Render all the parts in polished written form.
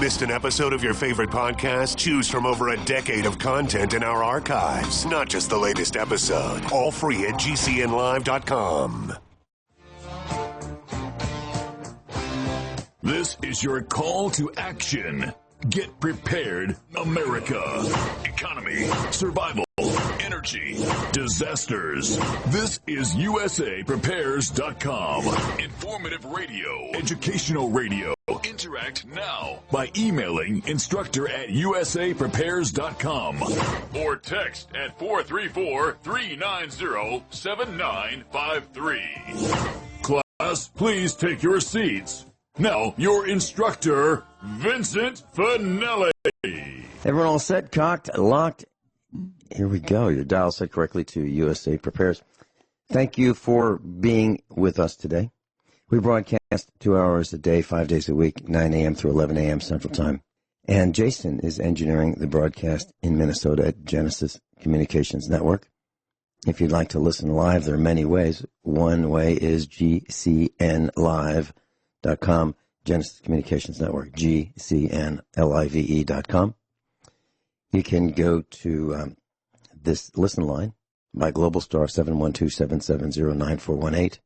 Missed an episode of your favorite podcast? Choose from over a decade of content in our archives, not just the latest episode. All free at GCNlive.com. This is your call to action. Get prepared, America. Economy, survival, energy, disasters. This is USAPrepares.com. Informative radio, educational radio. Interact now by emailing instructor@usaprepares.com or text at 434-390-7953. Class, please take your seats. Now, your instructor, Vincent Finelli. Everyone all set, cocked, locked? Here we go. Your dial set correctly to USA Prepares. Thank you for being with us today. We broadcast 2 hours a day, 5 days a week, 9 a.m. through 11 a.m. Central Time. And Jason is engineering the broadcast in Minnesota at Genesis Communications Network. If you'd like to listen live, there are many ways. One way is GCNlive.com, Genesis Communications Network, GCNLIVE.com. You can go to this listen line by Global Star 712-770-9418,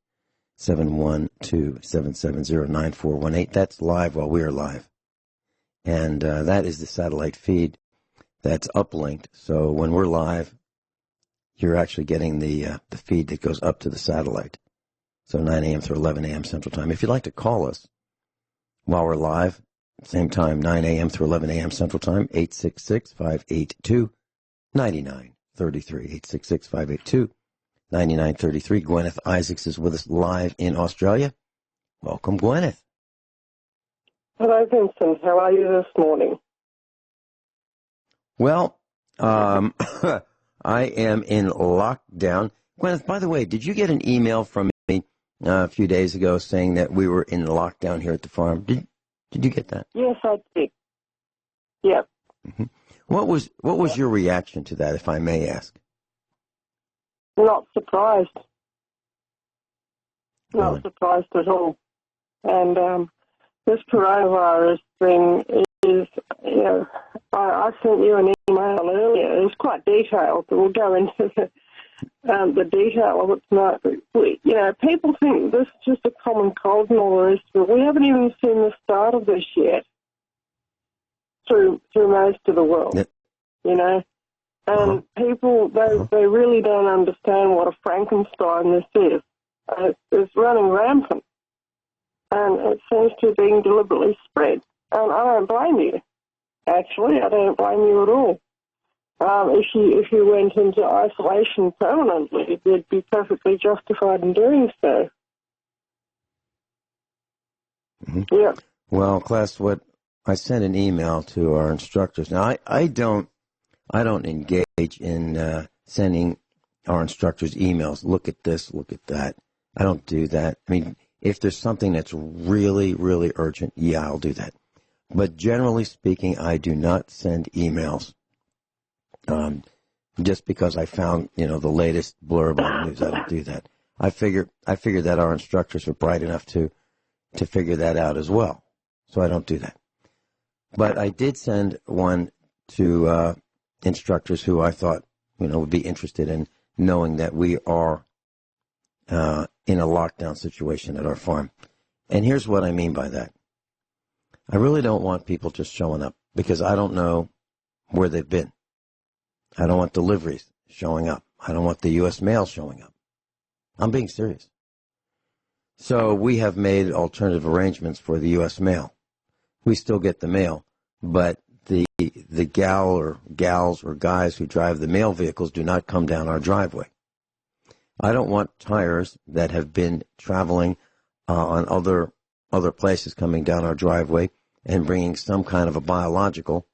712-770-9418. That's live while we are live. And that is the satellite feed that's uplinked. So when we're live, you're actually getting the feed that goes up to the satellite. So 9 a.m. through 11 a.m. Central Time. If you'd like to call us while we're live, same time, 9 a.m. through 11 a.m. Central Time, 866-582-9933. 866-582-9933. Guineith Isaacs is with us live in Australia. Welcome, Guineith. Hello, Vincent. How are you this morning? Well, I am in lockdown. Guineith, by the way, did you get an email from me a few days ago saying that we were in lockdown here at the farm? Did you get that? Yes, I did. Yep. Mm-hmm. What was your reaction to that, if I may ask? Not surprised. Not surprised at all. And this coronavirus thing is, I sent you an email earlier. It was quite detailed, but we'll go into the detail of it tonight. But people think this is just a common cold and all the rest of it. We haven't even seen the start of this yet through most of the world, And people, they really don't understand what a Frankenstein this is. It's running rampant. And it seems to be being deliberately spread. And I don't blame you. Actually, I don't blame you at all. If you went into isolation permanently, you'd be perfectly justified in doing so. Mm-hmm. Yeah. Well, class, I sent an email to our instructors. Now, I don't engage in sending our instructors emails. Look at this, look at that. I don't do that. I mean, if there's something that's really, really urgent, yeah, I'll do that. But generally speaking, I do not send emails just because I found, the latest blurb on the news. I don't do that. I figure that our instructors are bright enough to figure that out as well. So I don't do that. But I did send one to instructors who I thought, would be interested in knowing that we are in a lockdown situation at our farm. And here's what I mean by that. I really don't want people just showing up because I don't know where they've been. I don't want deliveries showing up. I don't want the U.S. mail showing up. I'm being serious. So we have made alternative arrangements for the U.S. mail. We still get the mail, but the gal or gals or guys who drive the mail vehicles do not come down our driveway. I don't want tires that have been traveling on other places coming down our driveway and bringing some kind of a biological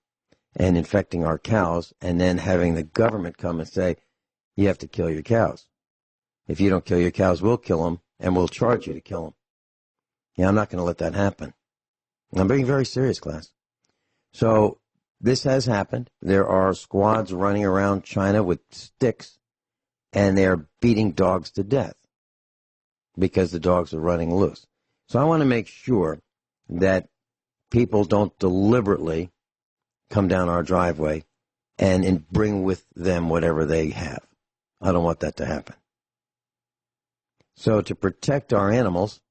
and infecting our cows and then having the government come and say, you have to kill your cows. If you don't kill your cows, we'll kill them and we'll charge you to kill them. Yeah, I'm not going to let that happen. I'm being very serious, class. So this has happened. There are squads running around China with sticks and they're beating dogs to death because the dogs are running loose. So I want to make sure that people don't deliberately come down our driveway and bring with them whatever they have. I don't want that to happen. So to protect our animals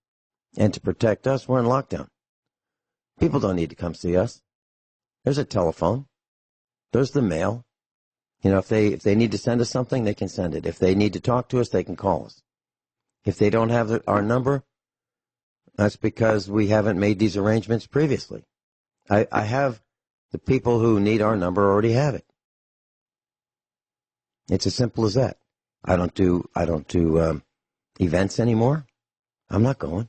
and to protect us, we're in lockdown. People don't need to come see us. There's a telephone. There's the mail. You know, if they need to send us something, they can send it. If they need to talk to us, they can call us. If they don't have our number, that's because we haven't made these arrangements previously. I have the people who need our number already have it. It's as simple as that. I don't do events anymore. I'm not going.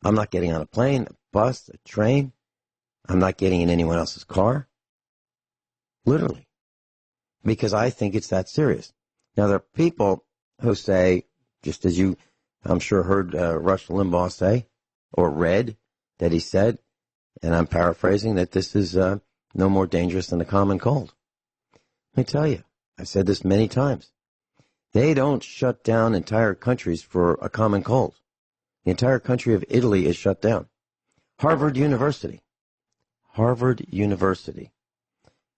I'm not getting on a plane, a bus, a train. I'm not getting in anyone else's car. Literally. Because I think it's that serious. Now, there are people who say, just as you, I'm sure, heard Rush Limbaugh say, or read that he said, and I'm paraphrasing, that this is no more dangerous than a common cold. Let me tell you, I've said this many times. They don't shut down entire countries for a common cold. The entire country of Italy is shut down. Harvard University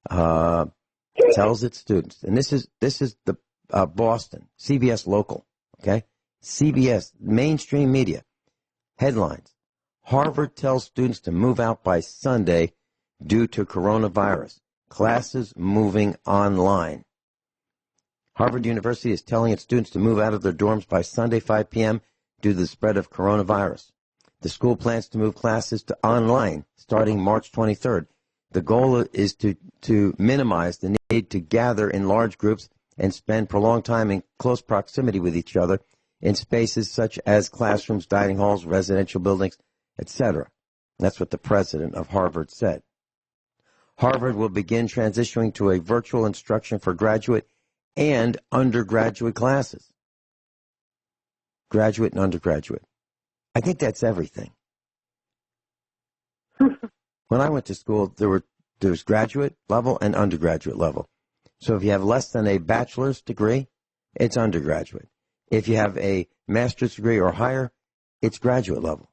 tells its students, and this is the Boston, CBS local, okay? CBS, mainstream media, headlines. Harvard tells students to move out by Sunday due to coronavirus. Classes moving online. Harvard University is telling its students to move out of their dorms by Sunday, 5 p.m. due to the spread of coronavirus. The school plans to move classes to online starting March 23rd. The goal is to minimize the need to gather in large groups and spend prolonged time in close proximity with each other in spaces such as classrooms, dining halls, residential buildings, etc. That's what the president of Harvard said. Harvard will begin transitioning to a virtual instruction for graduate and undergraduate classes. Graduate and undergraduate. I think that's everything. When I went to school, there was graduate level and undergraduate level. So if you have less than a bachelor's degree, it's undergraduate. If you have a master's degree or higher, it's graduate level.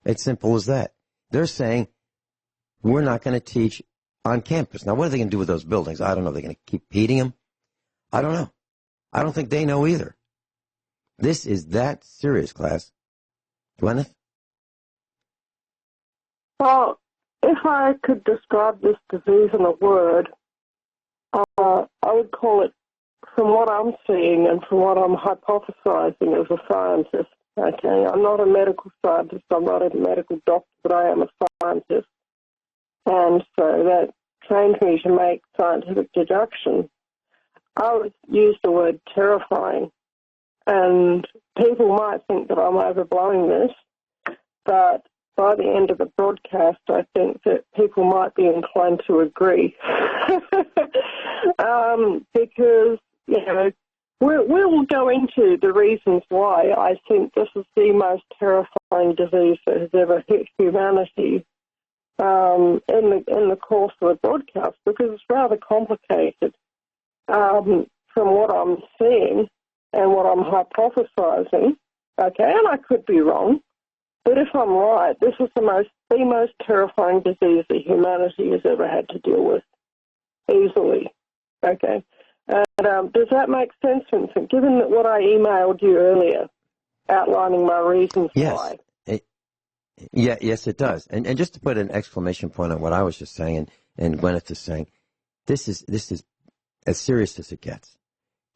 It's simple as that. They're saying, we're not going to teach on campus. Now, what are they going to do with those buildings? I don't know. They're going to keep heating them? I don't know. I don't think they know either. This is that serious, class. Guineith? Well, if I could describe this disease in a word, I would call it, from what I'm seeing and from what I'm hypothesizing as a scientist, okay, I'm not a medical scientist, I'm not a medical doctor, but I am a scientist. And so that trained me to make scientific deduction. I would use the word terrifying. And people might think that I'm overblowing this, but by the end of the broadcast, I think that people might be inclined to agree. Because, you know, we will go into the reasons why I think this is the most terrifying disease that has ever hit humanity in the course of the broadcast, because it's rather complicated from what I'm seeing and what I'm hypothesizing. Okay, and I could be wrong, but if I'm right, this is the most terrifying disease that humanity has ever had to deal with, easily. Okay, and does that make sense, Vincent? Given that what I emailed you earlier, outlining my reasons why. Yes, it does. And just to put an exclamation point on what I was just saying, and Guineith is saying, this is as serious as it gets,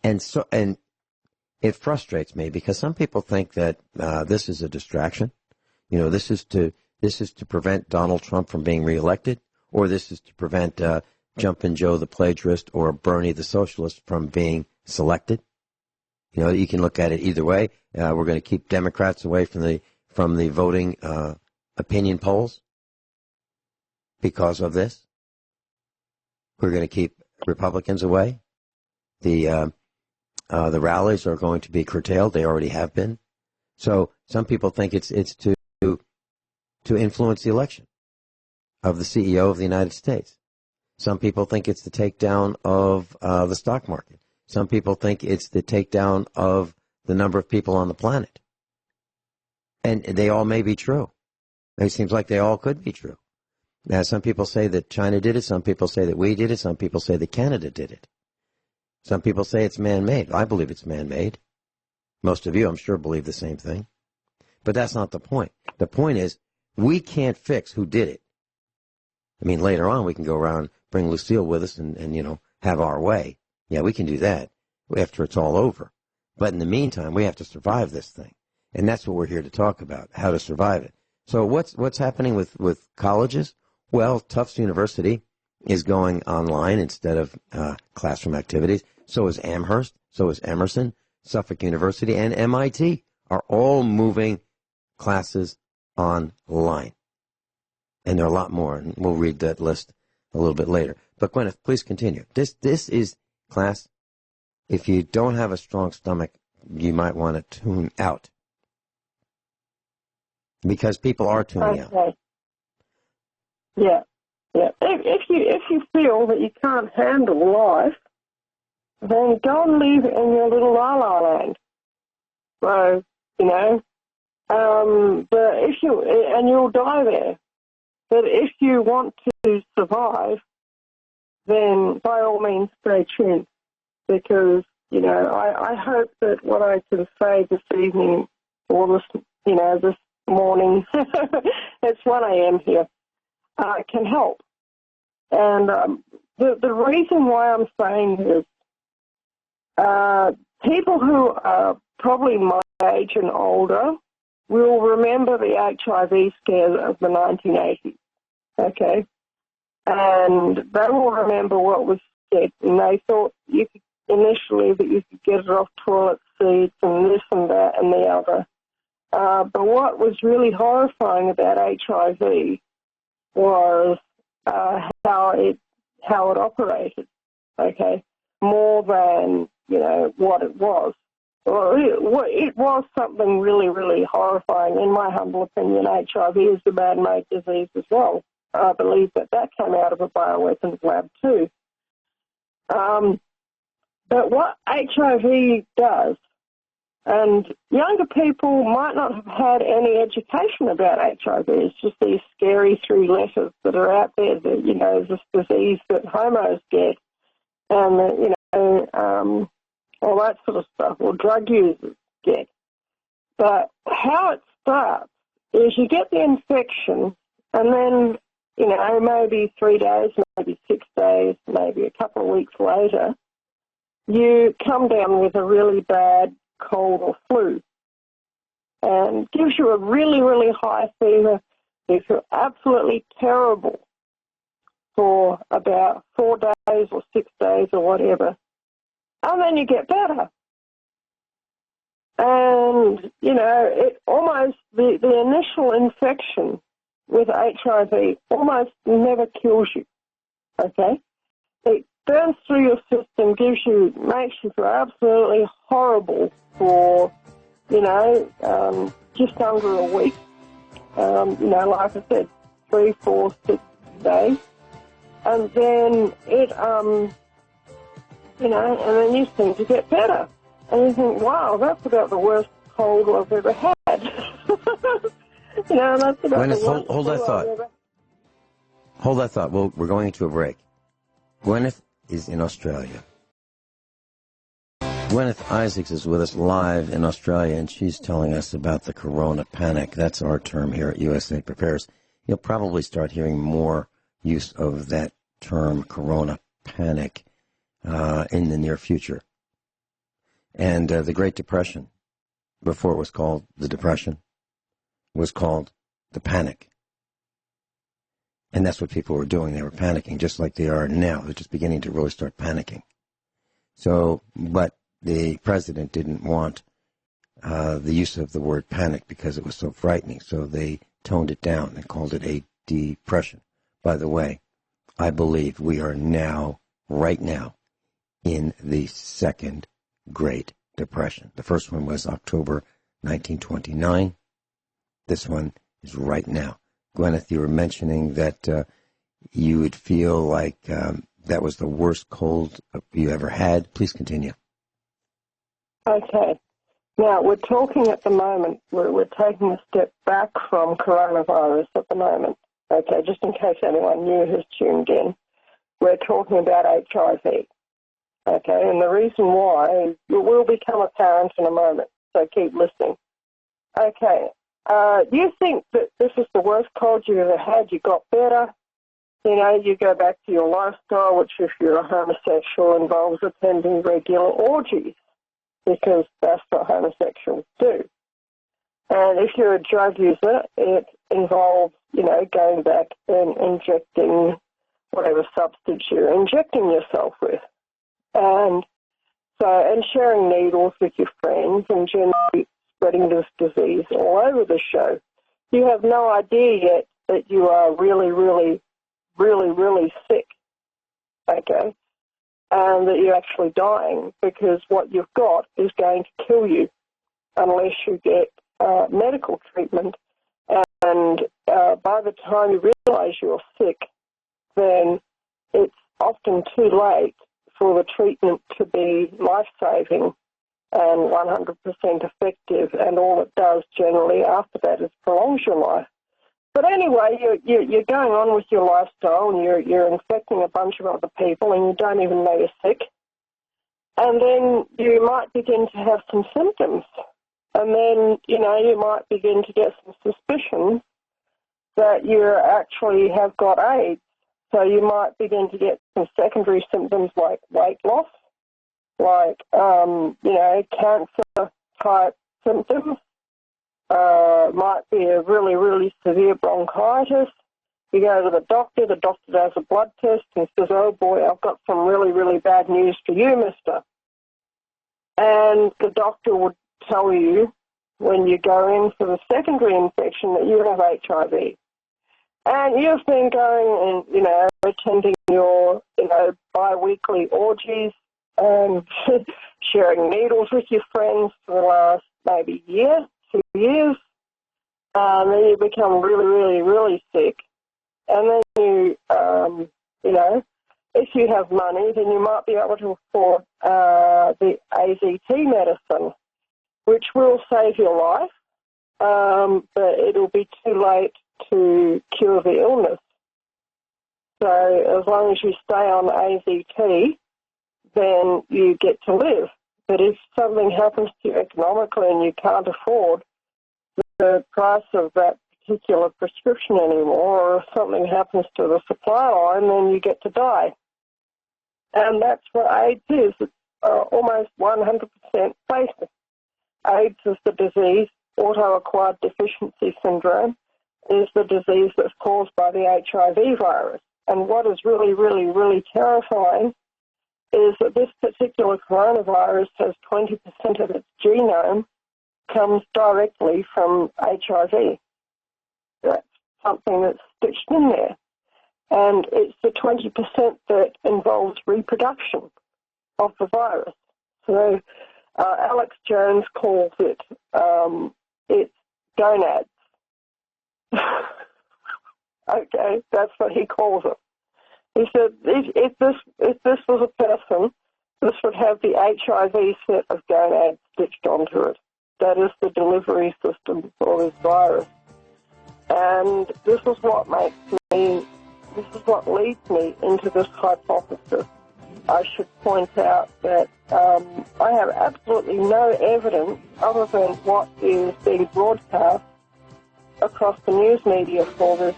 and it frustrates me because some people think that this is a distraction. You know, this is to prevent Donald Trump from being reelected, or this is to prevent Jumpin' Joe the plagiarist or Bernie the socialist from being selected. You know, you can look at it either way. We're going to keep Democrats away from the voting opinion polls because of this. We're going to keep Republicans away. The rallies are going to be curtailed. They already have been. So some people think it's to influence the election of the CEO of the United States. Some people think it's the takedown of the stock market. Some people think it's the takedown of the number of people on the planet. And they all may be true. It seems like they all could be true. Now, some people say that China did it. Some people say that we did it. Some people say that Canada did it. Some people say it's man-made. I believe it's man-made. Most of you, I'm sure, believe the same thing. But that's not the point. The point is, we can't fix who did it. I mean, later on, we can go around, bring Lucille with us and you know, have our way. Yeah, we can do that after it's all over. But in the meantime, we have to survive this thing. And that's what we're here to talk about, how to survive it. So what's happening with colleges? Well, Tufts University is going online instead of classroom activities. So is Amherst. So is Emerson. Suffolk University and MIT are all moving classes online. And there are a lot more, and we'll read that list a little bit later. But Guineith, please continue. This is class. If you don't have a strong stomach, you might want to tune out. Because people are tuning out. Yeah. If you feel that you can't handle life, then go and live in your little la-la land. So, you know, but if you, and you'll die there. But if you want to survive, then by all means stay tuned. Because, you know, I hope that what I can say this evening or this, you know, this morning, it's 1 a.m. here, can help. And the reason why I'm saying this, people who are probably my age and older will remember the HIV scare of the 1980s, okay? And they will remember what was said, and they thought you could, initially that you could get it off toilet seats and this and that and the other. But what was really horrifying about HIV was how it operated, okay, more than, you know, what it was. Well, it was something really, really horrifying. In my humble opinion, HIV is a man-made disease as well. I believe that came out of a bioweapons lab too. But what HIV does, and younger people might not have had any education about HIV. It's just these scary 3 letters that are out there that, you know, this disease that homos get and, that, you know, all that sort of stuff, or drug users get. But how it starts is you get the infection and then, you know, maybe 3 days, maybe 6 days, maybe a couple of weeks later, you come down with a really bad cold or flu, and gives you a really, really high fever. You feel absolutely terrible for about 4 days or 6 days or whatever, and then you get better. And, you know, it almost, the initial infection with HIV almost never kills you, okay? It burns through your system, makes you feel absolutely horrible for, you know, just under a week. You know, like I said, 3, 4, 6 days. And then it, you know, and then you seem to get better. And you think, wow, that's about the worst cold I've ever had. You know, that's about Guineith, the worst hold that thought. Hold that thought. Well, we're going into a break. Guineith is in Australia. Guineith Isaacs is with us live in Australia, and she's telling us about the corona panic. That's our term here at USA Prepares. You'll probably start hearing more use of that term, corona panic, in the near future. And the Great Depression, before it was called the Depression, was called the panic. And that's what people were doing. They were panicking, just like they are now. They're just beginning to really start panicking. So, but the president didn't want the use of the word panic because it was so frightening. So they toned it down and called it a depression. By the way, I believe we are now, right now, in the second Great Depression. The first one was October 1929. This one is right now. Guineith, you were mentioning that you would feel like that was the worst cold you ever had. Please continue. Okay. Now, we're talking at the moment, we're taking a step back from coronavirus at the moment. Okay, just in case anyone new has tuned in, we're talking about HIV. Okay, and the reason why will become apparent in a moment, so keep listening. Okay, you think that this is the worst cold you've ever had, you got better, you know, you go back to your lifestyle, which if you're a homosexual involves attending regular orgies, because that's what homosexuals do. And if you're a drug user, it involves, you know, going back and injecting whatever substance you're injecting yourself with. And sharing needles with your friends and generally spreading this disease all over the show. You have no idea yet that you are really, really, really, really sick, okay, and that you're actually dying, because what you've got is going to kill you unless you get medical treatment. And by the time you realize you're sick, then it's often too late for the treatment to be life-saving and 100% effective, and all it does generally after that is prolongs your life. But anyway, you're going on with your lifestyle, and you're infecting a bunch of other people, and you don't even know you're sick. And then you might begin to have some symptoms. And then, you know, you might begin to get some suspicion that you actually have got AIDS. So you might begin to get some secondary symptoms like weight loss, like, you know, cancer-type symptoms. Might be a really, really severe bronchitis. You go to the doctor does a blood test and says, oh boy, I've got some really, really bad news for you, mister. And the doctor would tell you when you go in for the secondary infection that you have HIV. And you've been going and, you know, attending your, you know, bi-weekly orgies and sharing needles with your friends for the last maybe year, 2 years. Then you become really, really, really sick. And then you, you know, if you have money, then you might be able to afford the AZT medicine, which will save your life, but it'll be too late to cure the illness. So as long as you stay on AZT, then you get to live. But if something happens to you economically and you can't afford the price of that particular prescription anymore, or if something happens to the supply line, then you get to die. And that's what AIDS is. It's almost 100% fatal. AIDS is the disease, auto-acquired deficiency syndrome, is the disease that's caused by the HIV virus. And what is really, really, really terrifying is that this particular coronavirus has 20% of its genome comes directly from HIV. That's something that's stitched in there. And it's the 20% that involves reproduction of the virus. So Alex Jones calls it it's gonads. Okay, that's what he calls it. He said if this was a person, this would have the HIV set of gonads stitched onto it. That is the delivery system for this virus. And this is what leads me into this hypothesis. I should point out that I have absolutely no evidence other than what is being broadcast across the news media for this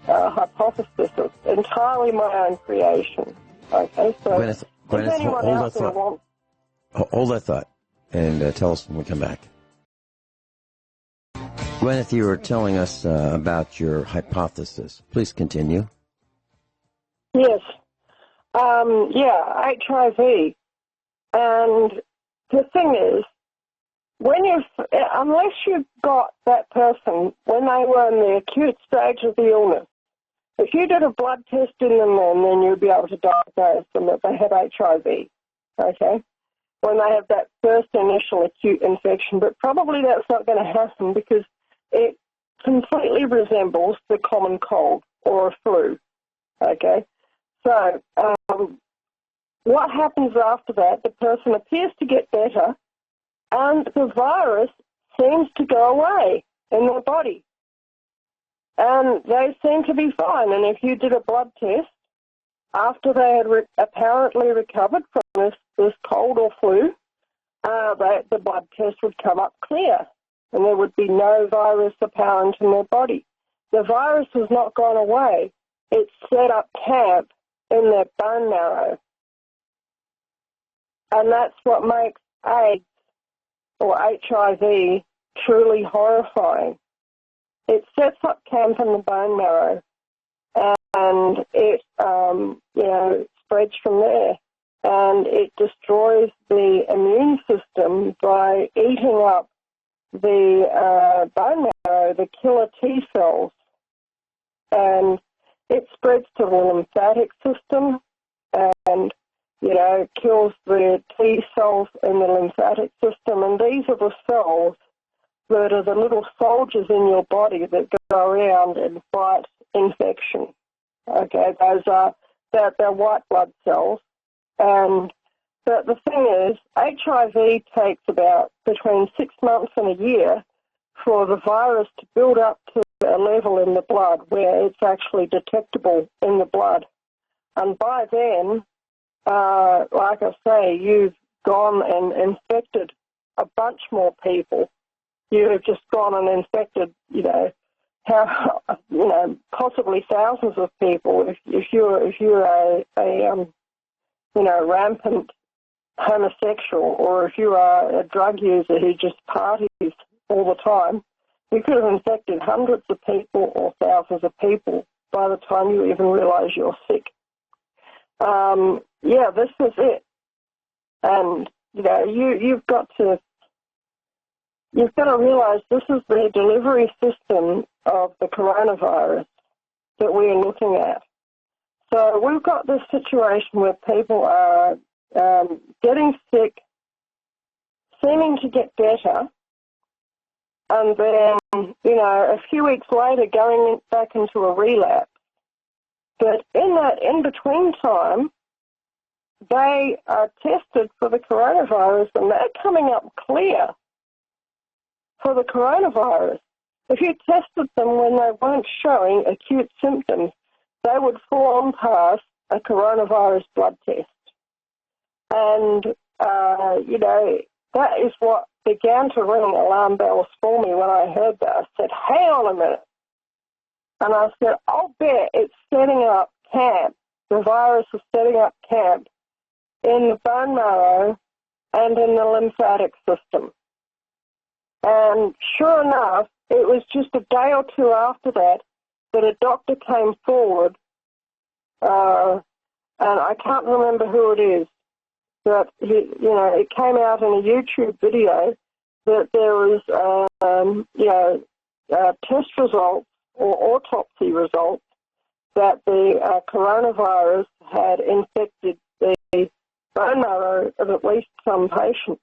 hypothesis. It's entirely my own creation. Okay, so Guineith, hold that thought, and tell us when we come back. Guineith, you were telling us about your hypothesis. Please continue. Yes. HIV. And the thing is, unless you got that person when they were in the acute stage of the illness, if you did a blood test in them then you'd be able to diagnose them that they had HIV, okay, when they have that first initial acute infection. But probably that's not going to happen because it completely resembles the common cold or a flu, okay? So what happens after that, the person appears to get better and the virus seems to go away in their body. And they seemed to be fine. And if you did a blood test after they had apparently recovered from this cold or flu, the blood test would come up clear, and there would be no virus apparent in their body. The virus has not gone away. It's set up camp in their bone marrow. And that's what makes AIDS or HIV truly horrifying. It sets up camp in the bone marrow, and it, spreads from there. And it destroys the immune system by eating up the bone marrow, the killer T cells. And it spreads to the lymphatic system and, kills the T cells in the lymphatic system. And these are the cells that are the little soldiers in your body that go around and fight infection. Okay, they're white blood cells. And the thing is, HIV takes about between 6 months and a year for the virus to build up to a level in the blood where it's actually detectable in the blood. And by then, like I say, you've gone and infected a bunch more people. You have just gone and infected, possibly thousands of people if you're a rampant homosexual, or if you are a drug user who just parties all the time. You could have infected hundreds of people or thousands of people by the time you even realize you're sick. This is it. And, you've got to realize this is the delivery system of the coronavirus that we are looking at. So we've got this situation where people are getting sick, seeming to get better, and then, a few weeks later going back into a relapse. But in that in-between time, they are tested for the coronavirus, and they're coming up clear for the coronavirus. If you tested them when they weren't showing acute symptoms, they would fall on past a coronavirus blood test. And, that is what began to ring alarm bells for me when I heard that. I said, hang on a minute. And I said, I'll bet it's setting up camp. The virus is setting up camp in the bone marrow and in the lymphatic system. And sure enough, it was just a day or two after that a doctor came forward, and I can't remember who it is, but it came out in a YouTube video that there was, test results or autopsy results that the coronavirus had infected the bone marrow of at least some patients.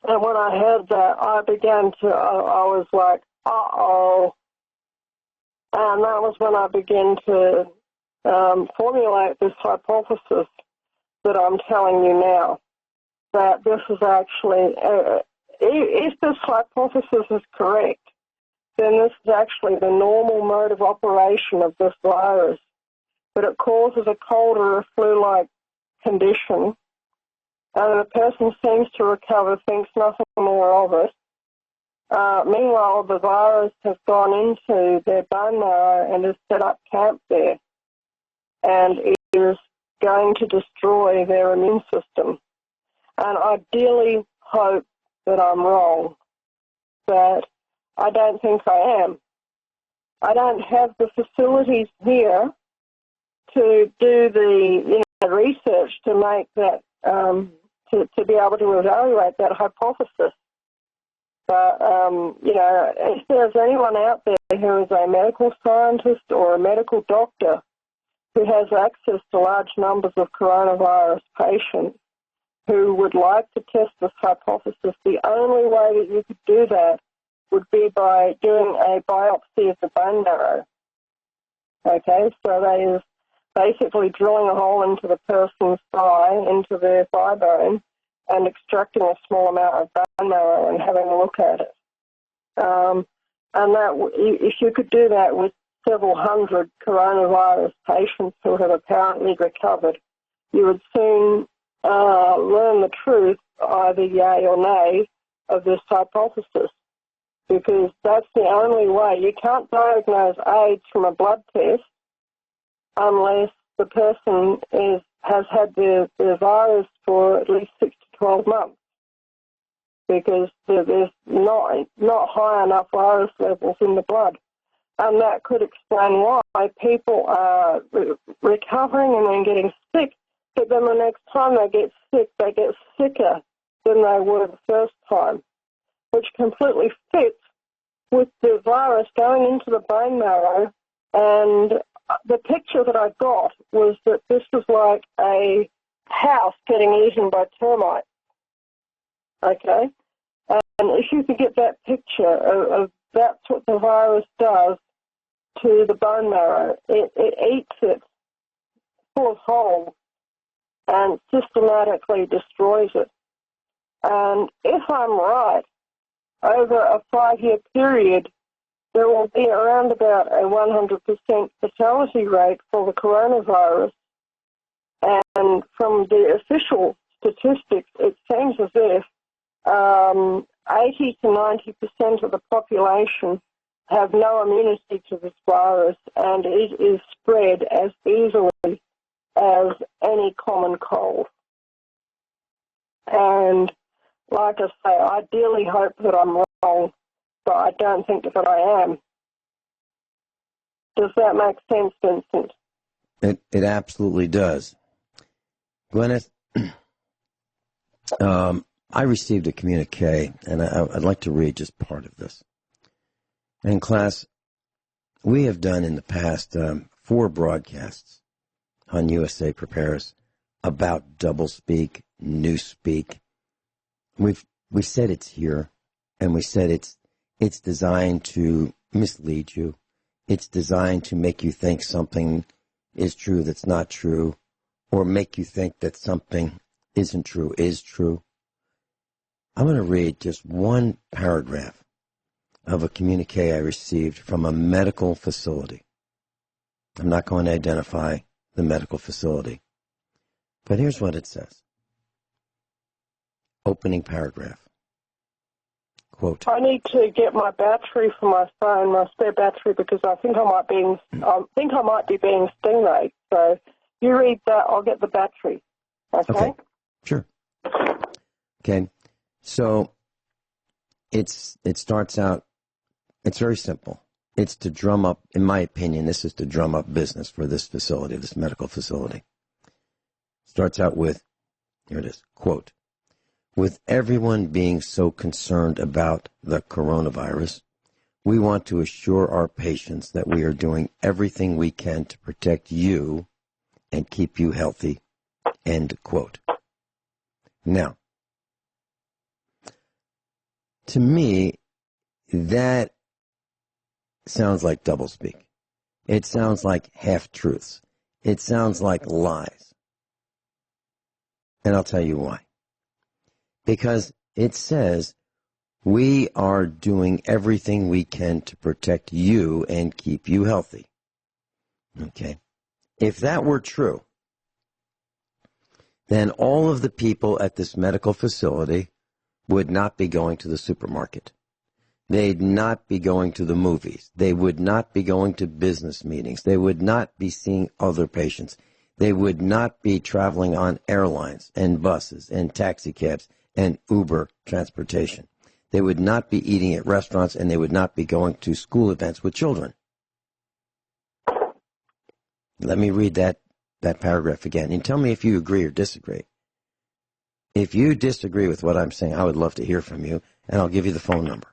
And when I heard that, I was like, uh-oh. And that was when I began to formulate this hypothesis that I'm telling you now, that this is actually, if this hypothesis is correct, then this is actually the normal mode of operation of this virus, that it causes a cold or a flu-like condition, and the person seems to recover, thinks nothing more of it. Meanwhile, the virus has gone into their bone marrow and has set up camp there, and it is going to destroy their immune system. And I dearly hope that I'm wrong, but I don't think I am. I don't have the facilities here to do the research to make that, to be able to evaluate that hypothesis. But, if there's anyone out there who is a medical scientist or a medical doctor who has access to large numbers of coronavirus patients who would like to test this hypothesis, the only way that you could do that would be by doing a biopsy of the bone marrow. Okay, so that is basically drilling a hole into the person's thigh, into their thigh bone, and extracting a small amount of bone marrow and having a look at it. And that if you could do that with several hundred coronavirus patients who have apparently recovered, you would soon learn the truth, either yay or nay, of this hypothesis. Because that's the only way. You can't diagnose AIDS from a blood test unless the person has had the virus for at least 6 to 12 months, because there's not high enough virus levels in the blood. And that could explain why people are recovering and then getting sick, but then the next time they get sicker than they were the first time, which completely fits with the virus going into the bone marrow. And the picture that I got was that this was like a house getting eaten by termites. Okay? And if you could get that picture of that's what the virus does to the bone marrow. It eats it full of holes and systematically destroys it. And if I'm right, over a 5-year period, there will be around about a 100% fatality rate for the coronavirus. And from the official statistics, it seems as if 80 to 90% of the population have no immunity to this virus, and it is spread as easily as any common cold. And like I say, I dearly hope that I'm wrong, but I don't think that I am. Does that make sense, Vincent? It absolutely does. Gwyneth, I received a communique, and I'd like to read just part of this. In class, we have done in the past 4 broadcasts on USA Prepares about doublespeak, newspeak. We said it's here, and we said it's designed to mislead you. It's designed to make you think something is true that's not true, or make you think that something isn't true is true. I'm going to read just one paragraph of a communique I received from a medical facility. I'm not going to identify the medical facility, but here's what it says. Opening paragraph. Quote, I need to get my battery for my phone, my spare battery, because I think I might be being stingrayed. So you read that, I'll get the battery. Okay? Sure. Okay. So it starts out, it's very simple. It's to drum up, in my opinion, this is to drum up business for this facility, this medical facility. Starts out with, here it is, quote, with everyone being so concerned about the coronavirus, we want to assure our patients that we are doing everything we can to protect you and keep you healthy, end quote. Now, to me, that sounds like doublespeak. It sounds like half-truths. It sounds like lies. And I'll tell you why. Because it says we are doing everything we can to protect you and keep you healthy. Okay. If that were true, then all of the people at this medical facility would not be going to the supermarket. They'd not be going to the movies. They would not be going to business meetings. They would not be seeing other patients. They would not be traveling on airlines and buses and taxi cabs and Uber transportation. They would not be eating at restaurants, and they would not be going to school events with children. Let me read that paragraph again, and tell me if you agree or disagree. If you disagree with what I'm saying, I would love to hear from you, and I'll give you the phone number.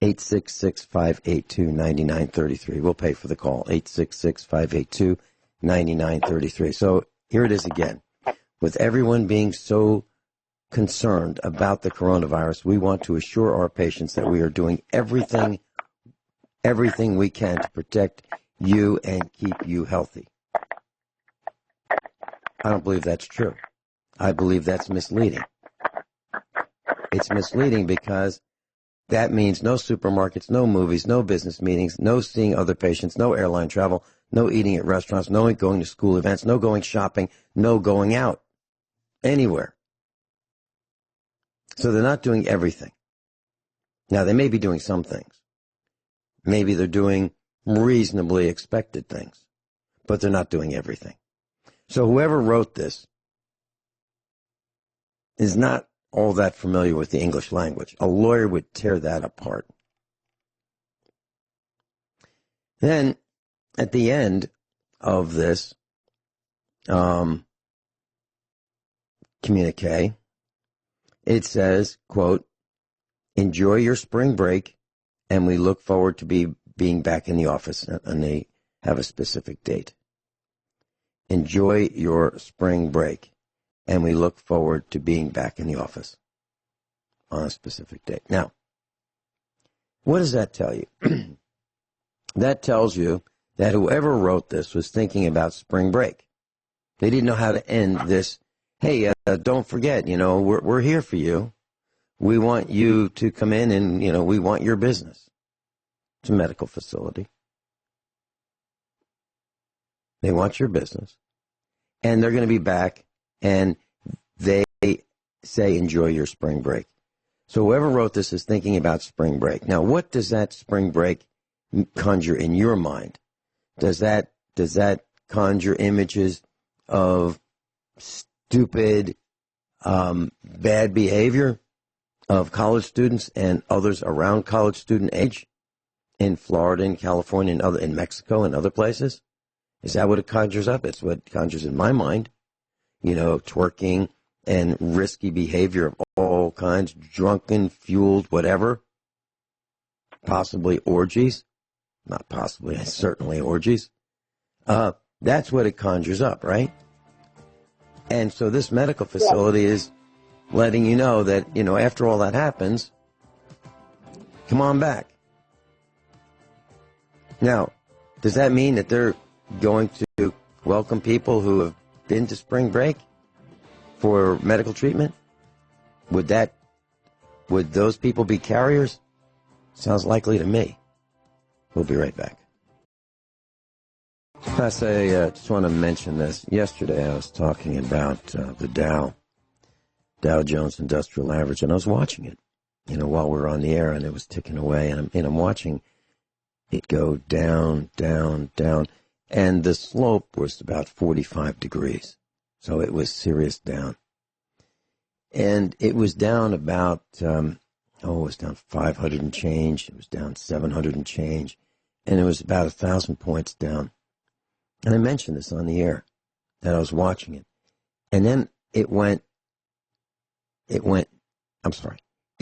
866-582-9933. We'll pay for the call. 866-582-9933. So here it is again. With everyone being so concerned about the coronavirus, we want to assure our patients that we are doing everything we can to protect you and keep you healthy. I don't believe that's true. I believe that's misleading. It's misleading because That means no supermarkets, no movies, no business meetings, no seeing other patients, no airline travel, no eating at restaurants, no going to school events, no going shopping, no going out anywhere. So they're not doing everything. Now, they may be doing some things. Maybe they're doing reasonably expected things, but they're not doing everything. So whoever wrote this is not all that familiar with the English language. A lawyer would tear that apart. Then, at the end of this communique, it says, quote, enjoy your spring break, and we look forward to being back in the office, and they have a specific date. Enjoy your spring break, and we look forward to being back in the office on a specific date. Now, what does that tell you? That tells you that whoever wrote this was thinking about spring break. They didn't know how to end this. Hey, don't forget, we're here for you. We want you to come in and, we want your business. It's a medical facility. They want your business. And they're going to be back, and they say enjoy your spring break. So whoever wrote this is thinking about spring break. Now, what does that spring break conjure in your mind? Does that conjure images of stupid, bad behavior of college students and others around college student age in Florida and California and in Mexico and other places? Is that what it conjures up? It's what it conjures in my mind. Twerking and risky behavior of all kinds, drunken, fueled, whatever. Possibly orgies. Not possibly, certainly orgies. That's what it conjures up, right? And so this medical facility is letting you know that, after all that happens, come on back. Now, does that mean that they're going to welcome people who have been to spring break for medical treatment? Would those people be carriers? Sounds likely to me. We'll be right back. I just want to mention this. Yesterday I was talking about the Dow Jones Industrial Average, and I was watching it, while we were on the air, and it was ticking away, and I'm watching it go down, down, down, and the slope was about 45 degrees, so it was serious down. And it was down about, it was down 500 and change, it was down 700 and change, and it was about 1,000 points down. And I mentioned this on the air, that I was watching it. And then it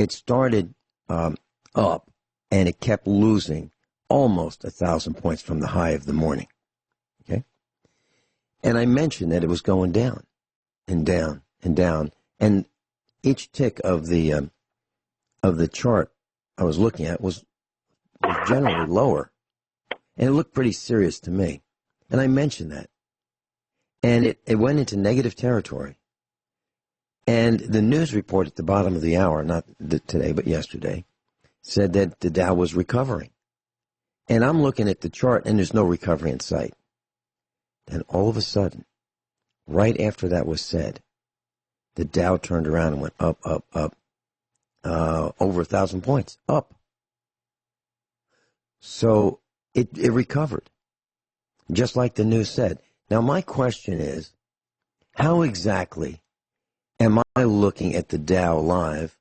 started up, and it kept losing almost 1,000 points from the high of the morning. Okay? And I mentioned that it was going down and down and down. And each tick of the chart I was looking at was generally lower. And it looked pretty serious to me. And I mentioned that. And it went into negative territory. And the news report at the bottom of the hour, not today, but yesterday, said that the Dow was recovering. And I'm looking at the chart, and there's no recovery in sight. And all of a sudden, right after that was said, the Dow turned around and went up, up, up, over 1,000 points, up. So it recovered, just like the news said. Now, my question is, how exactly am I looking at the Dow live,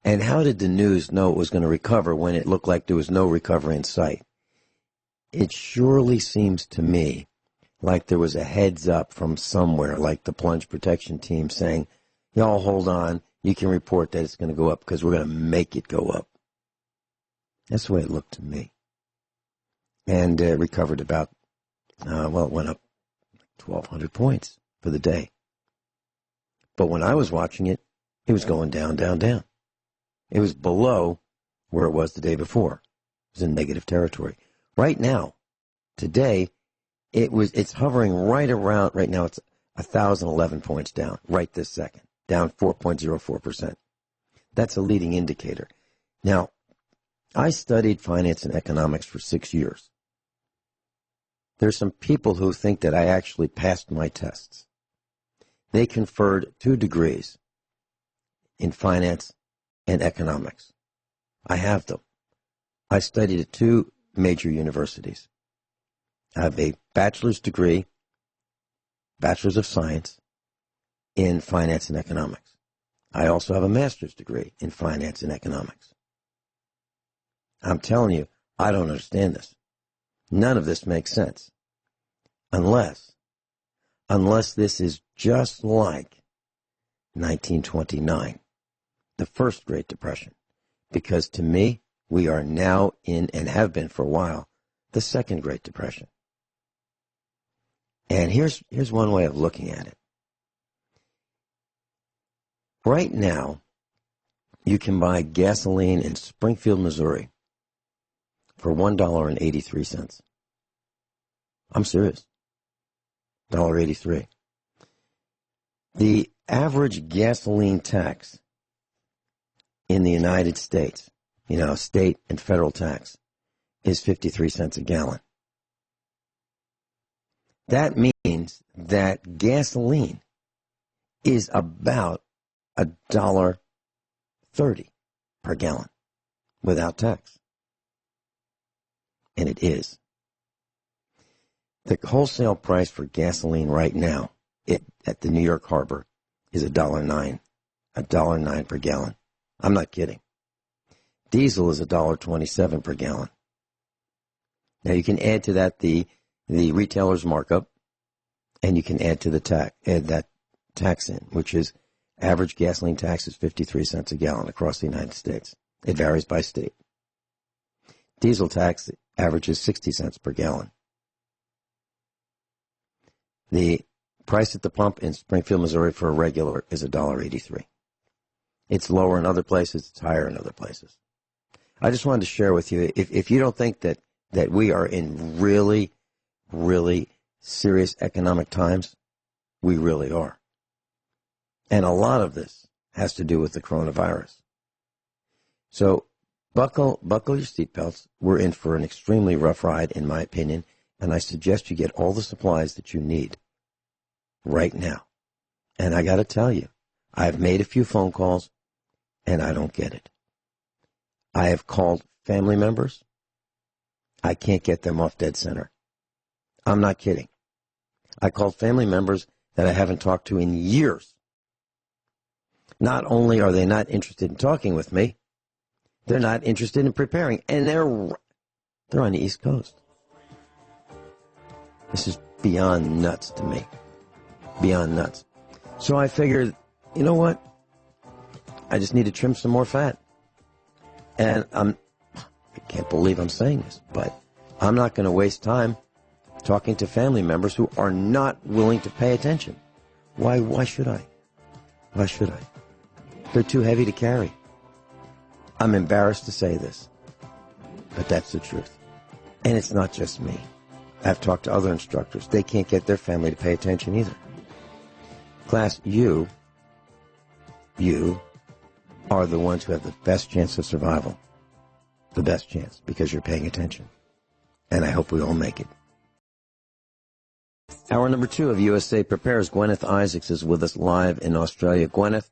and how did the news know it was going to recover when it looked like there was no recovery in sight? It surely seems to me like there was a heads up from somewhere, like the plunge protection team saying, y'all hold on, you can report that it's going to go up because we're going to make it go up. That's the way it looked to me. And it recovered about, it went up 1,200 points for the day. But when I was watching it, it was going down, down, down. It was below where it was the day before. It was in negative territory. Right now, today, it's hovering right around, right now it's 1,011 points down, right this second, down 4.04%. That's a leading indicator. Now, I studied finance and economics for 6 years. There's some people who think that I actually passed my tests. They conferred 2 degrees in finance and economics. I have them. I studied at 2 major universities. I have a bachelor's degree, bachelor's of science, in finance and economics. I also have a master's degree in finance and economics. I'm telling you, I don't understand this. None of this makes sense. Unless this is just like 1929, the first Great Depression. Because to me, we are now in, and have been for a while, the second Great Depression. And here's one way of looking at it. Right now, you can buy gasoline in Springfield, Missouri for $1.83. I'm serious. $1.83. The average gasoline tax in the United States, state and federal tax, is 53 cents a gallon. That means that gasoline is about $1.30 per gallon without tax. And it is. The wholesale price for gasoline right now at the New York Harbor is $1.09. $1.09 per gallon. I'm not kidding. Diesel is $1.27 per gallon. Now you can add to that the retailer's markup, and you can add to the add that tax in, which is average gasoline tax is 53 cents a gallon across the United States. It varies by state. Diesel tax averages 60 cents per gallon. The price at the pump in Springfield, Missouri for a regular is $1.83. It's lower in other places. It's higher in other places. I just wanted to share with you, if you don't think that we are in really, really serious economic times, we really are. And a lot of this has to do with the coronavirus. So buckle your seatbelts. We're in for an extremely rough ride, in my opinion, and I suggest you get all the supplies that you need right now. And I got to tell you, I've made a few phone calls, and I don't get it. I have called family members. I can't get them off dead center. I'm not kidding. I called family members that I haven't talked to in years. Not only are they not interested in talking with me, they're not interested in preparing, and they're on the East Coast. This is beyond nuts to me. Beyond nuts. So I figured, you know what? I just need to trim some more fat. And I can't believe I'm saying this, but I'm not going to waste time talking to family members who are not willing to pay attention. Why should I? Why should I? They're too heavy to carry. I'm embarrassed to say this, but that's the truth. And it's not just me. I've talked to other instructors. They can't get their family to pay attention either. Class, you are the ones who have the best chance of survival. The best chance, because you're paying attention. And I hope we all make it. Hour number 2 of USA Prepares. Guineith Isaacs is with us live in Australia. Guineith,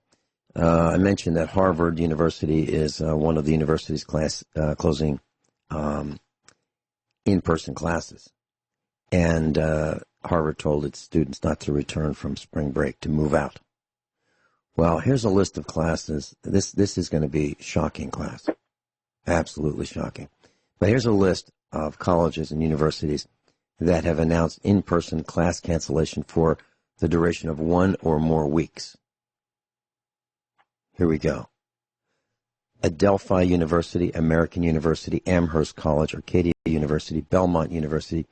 I mentioned that Harvard University is one of the university's closing in-person classes. And Harvard told its students not to return from spring break, to move out. Well, here's a list of classes. This is going to be shocking class. Absolutely shocking. But here's a list of colleges and universities that have announced in-person class cancellation for the duration of 1 or more weeks. Here we go. Adelphi University, American University, Amherst College, Arcadia University, Belmont University,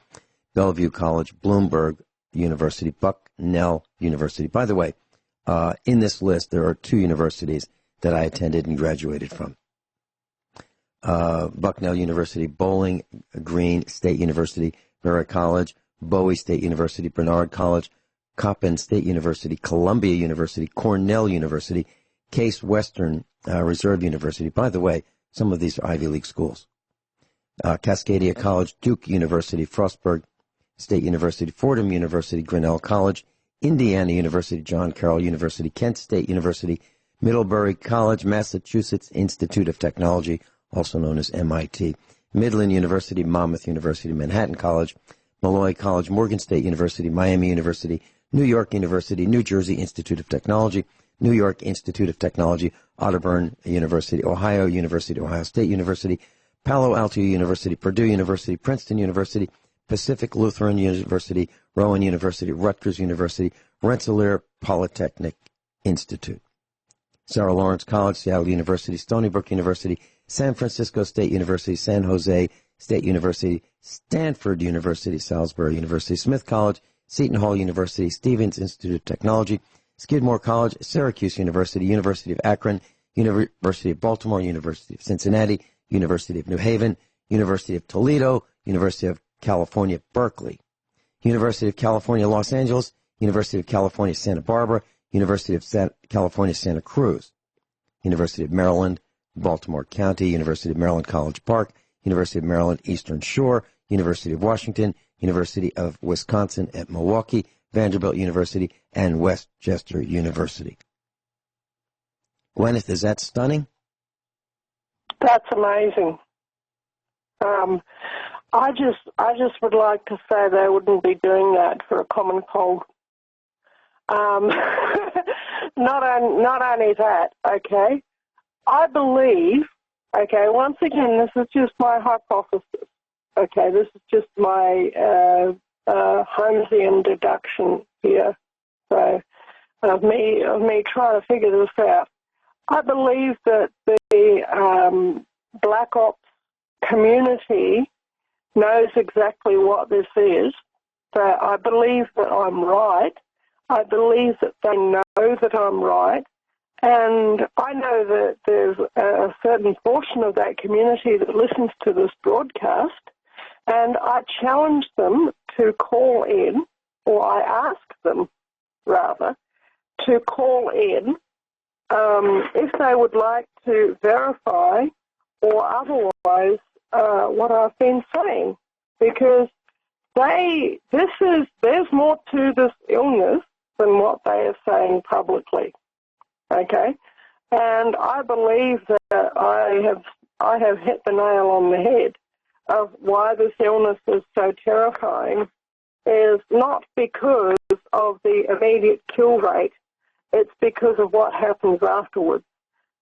Bellevue College, Bloomberg University, Bucknell University. By the way, in this list, there are 2 universities that I attended and graduated from. Bucknell University, Bowling Green State University, Barrett College, Bowie State University, Bernard College, Coppin State University, Columbia University, Cornell University, Case Western Reserve University. By the way, Some of these are Ivy League schools. Cascadia College, Duke University, Frostburg State University, Fordham University, Grinnell College, Indiana University, John Carroll University, Kent State University, Middlebury College, Massachusetts Institute of Technology, also known as MIT, Midland University, Monmouth University, Manhattan College, Malloy College, Morgan State University, Miami University, New York University, New Jersey Institute of Technology, New York Institute of Technology, Otterburn University, Ohio University, Ohio State University, Palo Alto University, Purdue University, Princeton University, Pacific Lutheran University, Rowan University, Rutgers University, Rensselaer Polytechnic Institute, Sarah Lawrence College, Seattle University, Stony Brook University, San Francisco State University, San Jose State University, Stanford University, Salisbury University, Smith College, Seton Hall University, Stevens Institute of Technology, Skidmore College, Syracuse University, University of Akron, University of Baltimore, University of Cincinnati, University of New Haven, University of Toledo, University of California, Berkeley, University of California, Los Angeles, University of California, Santa Barbara, University of California, Santa Cruz, University of Maryland, Baltimore County, University of Maryland, College Park, University of Maryland, Eastern Shore, University of Washington, University of Wisconsin at Milwaukee, Vanderbilt University, and Westchester University. Guineith, is that stunning? That's amazing. I just would like to say they wouldn't be doing that for a common cold. Not only that, okay, I believe, okay, once again, this is just my hypothesis, okay, this is just my Holmesian deduction here, so of me trying to figure this out. I believe that the Black Ops community knows exactly what this is. So I believe that I'm right. I believe that they know that I'm right. And I know that there's a certain portion of that community that listens to this broadcast. And I challenge them to call in, or I ask them, rather, to call in if they would like to verify or otherwise what I've been saying, because there's more to this illness than what they are saying publicly, okay? And I believe that I have hit the nail on the head of why this illness is so terrifying is not because of the immediate kill rate, it's because of what happens afterwards,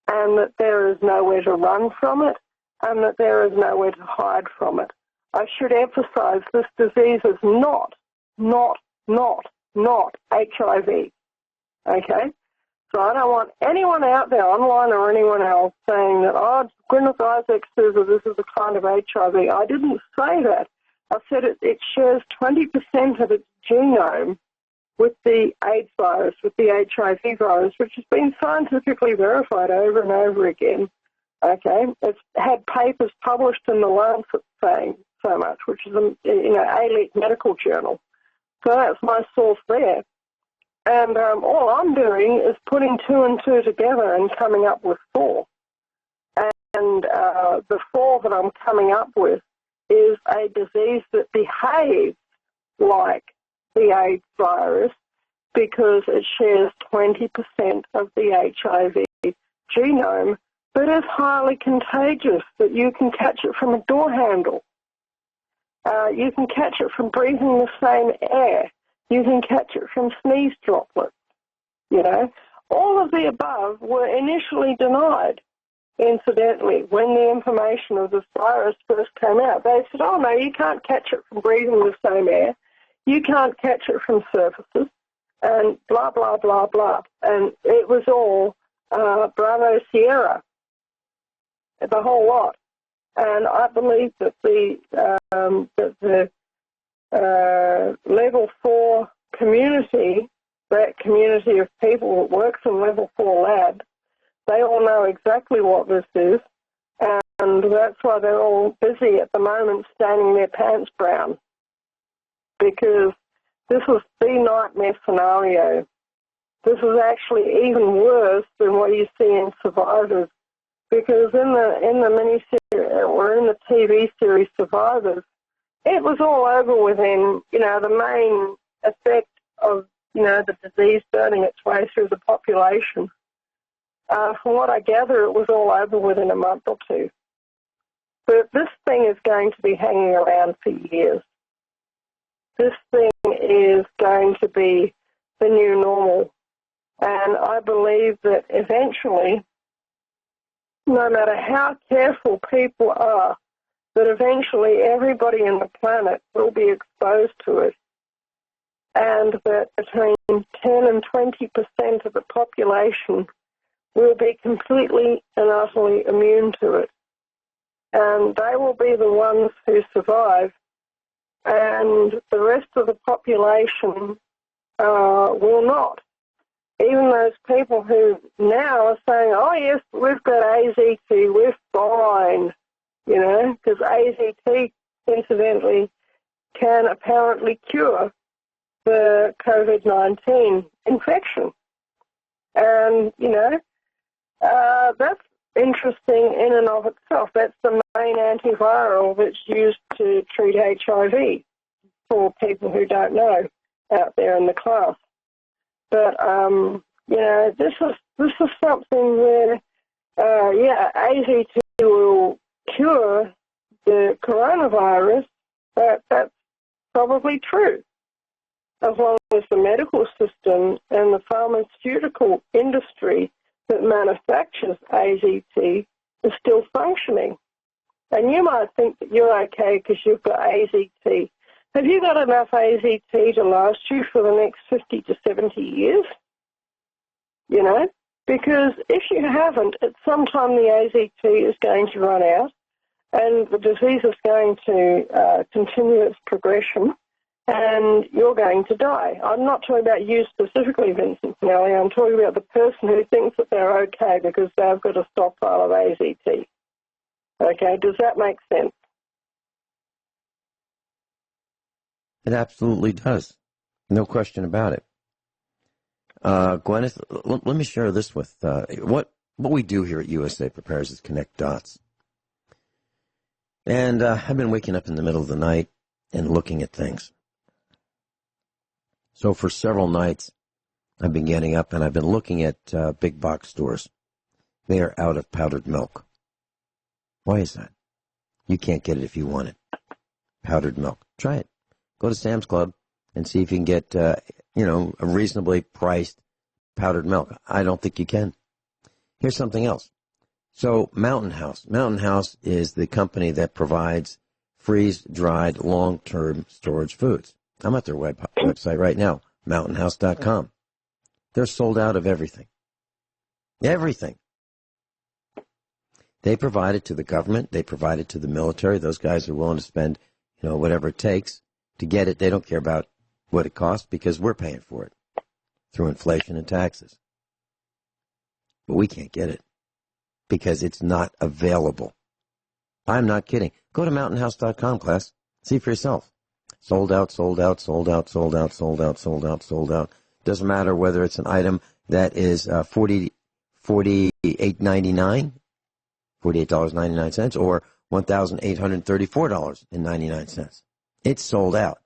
and that there is nowhere to run from it, and that there is nowhere to hide from it. I should emphasize this disease is not HIV, okay? So I don't want anyone out there online or anyone else saying that, oh, Guineith Isaacs says that this is a kind of HIV. I didn't say that. I said it shares 20% of its genome with the AIDS virus, with the HIV virus, which has been scientifically verified over and over again. Okay, it's had papers published in the Lancet saying so much, which is an elite medical journal. So that's my source there. And all I'm doing is putting 2 and 2 together and coming up with 4. And the 4 that I'm coming up with is a disease that behaves like the AIDS virus because it shares 20% of the HIV genome, but is highly contagious, that you can catch it from a door handle. You can catch it from breathing the same air. You can catch it from sneeze droplets. All of the above were initially denied. Incidentally, when the information of this virus first came out, they said, oh, no, you can't catch it from breathing the same air. You can't catch it from surfaces, and blah, blah, blah, blah. And it was all Bravo Sierra, the whole lot. And I believe that the level 4 community, that community of people that works in level 4 labs, they all know exactly what this is, and that's why they're all busy at the moment staining their pants brown, because this is the nightmare scenario. This is actually even worse than what you see in survivors, because in the miniseries or in the TV series Survivors, it was all over within, the main effect of, the disease burning its way through the population. From what I gather, it was all over within a month or two. But this thing is going to be hanging around for years. This thing is going to be the new normal. And I believe that eventually, no matter how careful people are, that eventually everybody in the planet will be exposed to it. And that between 10 and 20% of the population will be completely and utterly immune to it. And they will be the ones who survive, and the rest of the population will not. Even those people who now are saying, oh yes, we've got AZT, we're fine, because AZT, incidentally, can apparently cure the COVID-19 infection. And, that's interesting in and of itself. That's the main antiviral that's used to treat HIV for people who don't know out there in the class. But, this is something where, AZT will cure the coronavirus, but that's probably true, as long as the medical system and the pharmaceutical industry that manufactures AZT is still functioning. And you might think that you're okay because you've got AZT. Have you got enough AZT to last you for the next 50 to 70 years? Because if you haven't, at some time the AZT is going to run out and the disease is going to continue its progression, and you're going to die. I'm not talking about you specifically, Vincent Finelli. I'm talking about the person who thinks that they're okay because they've got a stockpile of AZT. Okay, does that make sense? It absolutely does. No question about it. Guineith, let me share this with what we do here at USA Prepares is connect dots. And I've been waking up in the middle of the night and looking at things. So for several nights, I've been getting up and I've been looking at big box stores. They are out of powdered milk. Why is that? You can't get it if you want it. Powdered milk. Try it. Go to Sam's Club and see if you can get, a reasonably priced powdered milk. I don't think you can. Here's something else. So Mountain House. Mountain House is the company that provides freeze-dried, long-term storage foods. I'm at their website right now, mountainhouse.com. They're sold out of everything. Everything. They provide it to the government. They provide it to the military. Those guys are willing to spend, whatever it takes to get it. They don't care about what it costs because we're paying for it through inflation and taxes. But we can't get it because it's not available. I'm not kidding. Go to mountainhouse.com, class. See for yourself. Sold out, sold out, sold out, sold out, sold out, sold out, sold out. Doesn't matter whether it's an item that is $48.99, $48.99, or $1,834.99. It's sold out.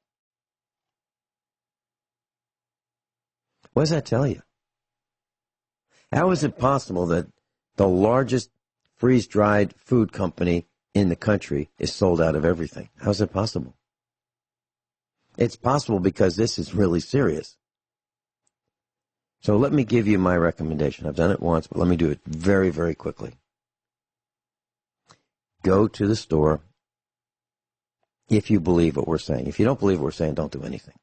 What does that tell you? How is it possible that the largest freeze-dried food company in the country is sold out of everything? How is it possible? It's possible because this is really serious. So let me give you my recommendation. I've done it once, but let me do it very, very quickly. Go to the store if you believe what we're saying. If you don't believe what we're saying, don't do anything.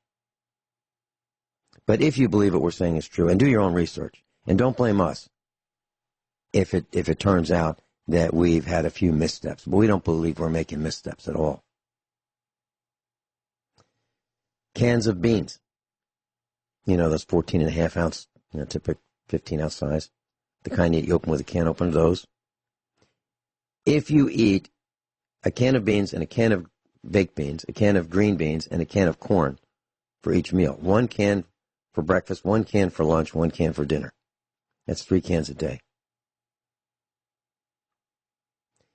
But if you believe what we're saying is true, and do your own research, and don't blame us if it turns out that we've had a few missteps. But we don't believe we're making missteps at all. Cans of beans. Those 14.5 ounce, typical 15 ounce size. The kind that you open with a can opener, those. If you eat a can of beans and a can of baked beans, a can of green beans, and a can of corn for each meal. 1 can for breakfast, 1 can for lunch, 1 can for dinner. That's 3 cans a day.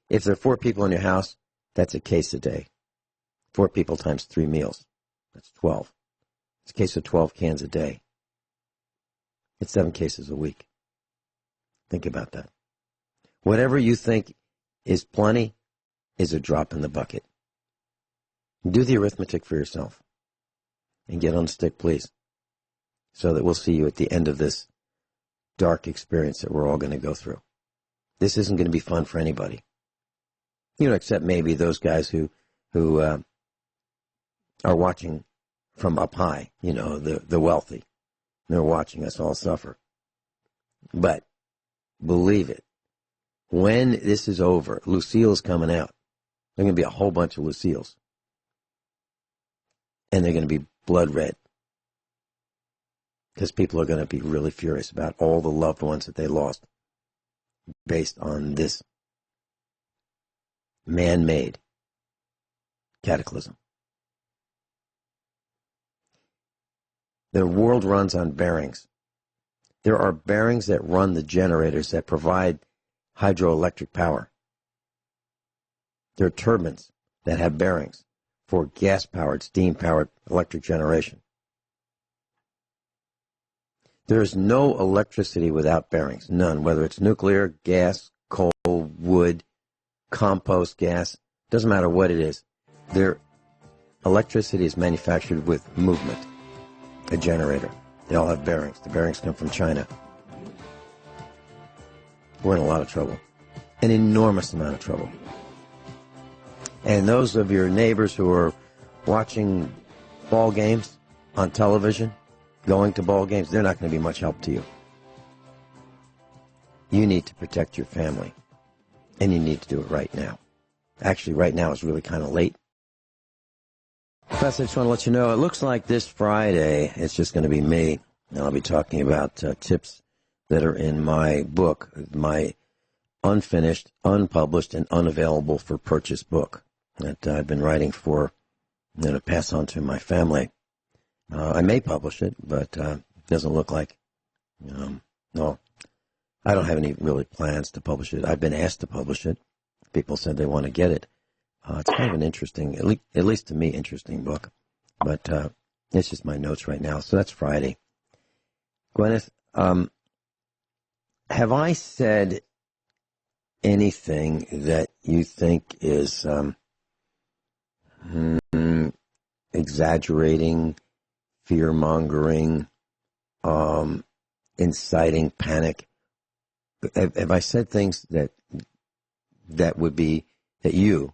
If there are 4 people in your house, that's a case a day. 4 people times 3 meals. That's 12. It's a case of 12 cans a day. It's 7 cases a week. Think about that. Whatever you think is plenty is a drop in the bucket. Do the arithmetic for yourself. And get on the stick, please. So that we'll see you at the end of this dark experience that we're all going to go through. This isn't going to be fun for anybody. Except maybe those guys who are watching from up high, the wealthy. They're watching us all suffer. But believe it, when this is over, Lucille's coming out. There's going to be a whole bunch of Lucille's. And they're going to be blood red. Because people are going to be really furious about all the loved ones that they lost based on this man-made cataclysm. The world runs on bearings. There are bearings that run the generators that provide hydroelectric power. There are turbines that have bearings for gas-powered, steam-powered electric generation. There is no electricity without bearings, none, whether it's nuclear, gas, coal, wood, compost gas, doesn't matter what it is. Their electricity is manufactured with movement, a generator. They all have bearings. The bearings come from China. We're in a lot of trouble, an enormous amount of trouble. And those of your neighbors who are watching ball games on television, going to ball games, they're not going to be much help to you. You need to protect your family, and you need to do it right now. Actually, right now is really kind of late. Plus, I just want to let you know, it looks like this Friday, it's just going to be me, and I'll be talking about tips that are in my book, my unfinished, unpublished, and unavailable for purchase book that I've been writing for, to pass on to my family. I may publish it, but it doesn't look like. No, I don't have any really plans to publish it. I've been asked to publish it. People said they want to get it. It's kind of an interesting, at least to me, interesting book. But it's just my notes right now. So that's Friday. Guineith, have I said anything that you think is exaggerating, fear-mongering, inciting panic? Have I said things that would be, that you,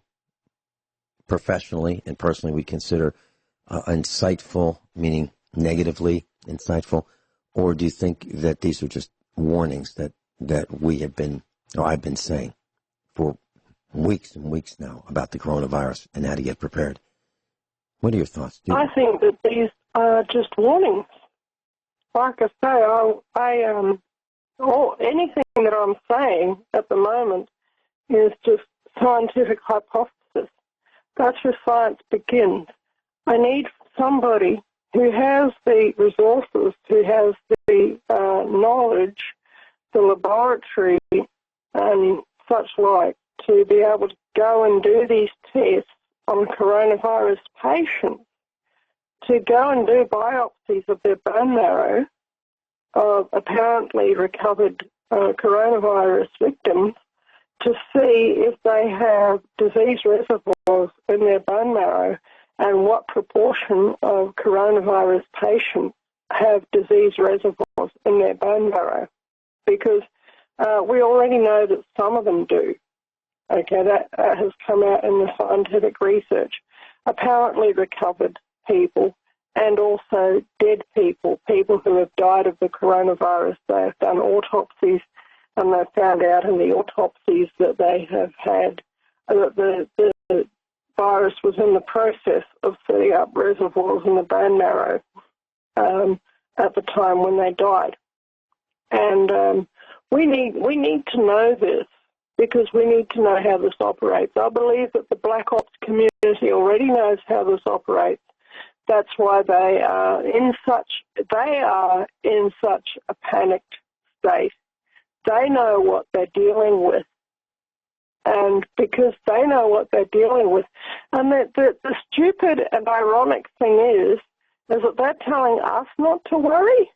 professionally and personally, would consider insightful, meaning negatively insightful? Or do you think that these are just warnings that we have been, or I've been saying for weeks and weeks now about the coronavirus and how to get prepared? What are your thoughts? I think that these are just warnings. Like I say, anything that I'm saying at the moment is just scientific hypothesis. That's where science begins. I need somebody who has the resources, who has the knowledge, the laboratory and such like, to be able to go and do these tests on coronavirus patients, to go and do biopsies of their bone marrow of apparently recovered coronavirus victims, to see if they have disease reservoirs in their bone marrow and what proportion of coronavirus patients have disease reservoirs in their bone marrow. Because we already know that some of them do. Okay, that has come out in the scientific research. Apparently recovered people and also dead people, people who have died of the coronavirus. They have done autopsies, and they've found out in the autopsies that they have had, that the virus was in the process of setting up reservoirs in the bone marrow at the time when they died. And we need to know this, because we need to know how this operates. I believe that the Black Ops community already knows how this operates. That's why they are in such a panicked state. They know what they're dealing with. and because they know what they're dealing with. And the stupid and ironic thing is that they're telling us not to worry.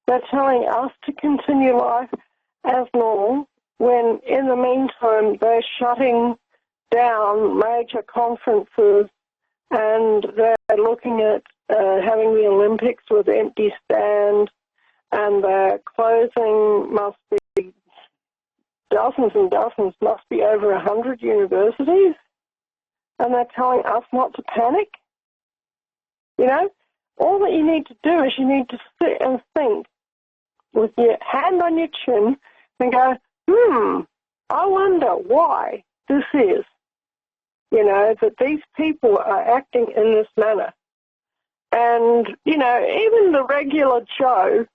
They're telling us to continue life as normal, when in the meantime they're shutting down major conferences and they're looking at having the Olympics with empty stands, and they're closing must be dozens and dozens, must be over 100 universities, and they're telling us not to panic. You know, all that you need to do is you need to sit and think with your hand on your chin and go, I wonder why this is, you know, that these people are acting in this manner. And, you know, even the regular Joe,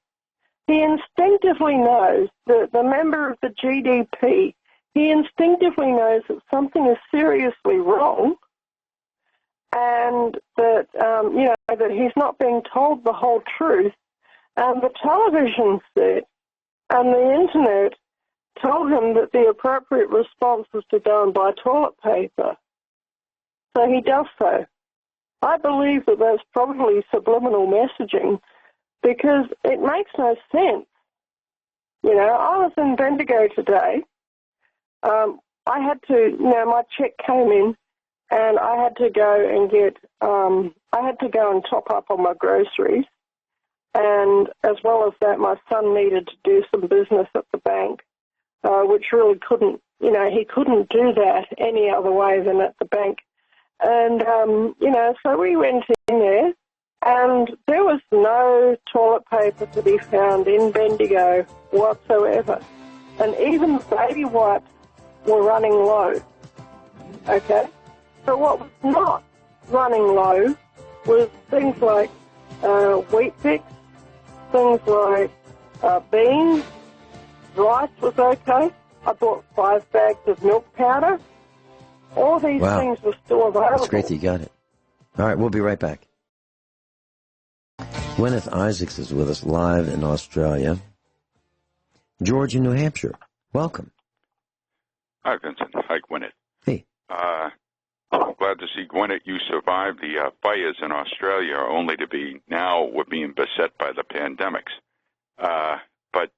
he instinctively knows, the member of the GDP, he instinctively knows that something is seriously wrong, and that, you know, that he's not being told the whole truth. And the television set and the internet told him that the appropriate response was to go and buy toilet paper. So he does so. I believe that that's probably subliminal messaging, because it makes no sense. You know, I was in Bendigo today. I had to, you know, my check came in, and I had to go and get, I had to go and top up on my groceries. And as well as that, my son needed to do some business at the bank, which really couldn't, you know, he couldn't do that any other way than at the bank. And, you know, so we went in there, and there was no toilet paper to be found in Bendigo whatsoever. And even baby wipes were running low. Okay? So what was not running low was things like wheat bix, things like beans, rice was okay. I bought 5 bags of milk powder. All these things were still available. That's great that you got it. All right, we'll be right back. Guineith Isaacs is with us live in Australia. George in New Hampshire, welcome. Hi, Vincent. Hi, Guineith. Hey. I'm glad to see, Guineith, you survived the fires in Australia, only to be now we're being beset by the pandemics. But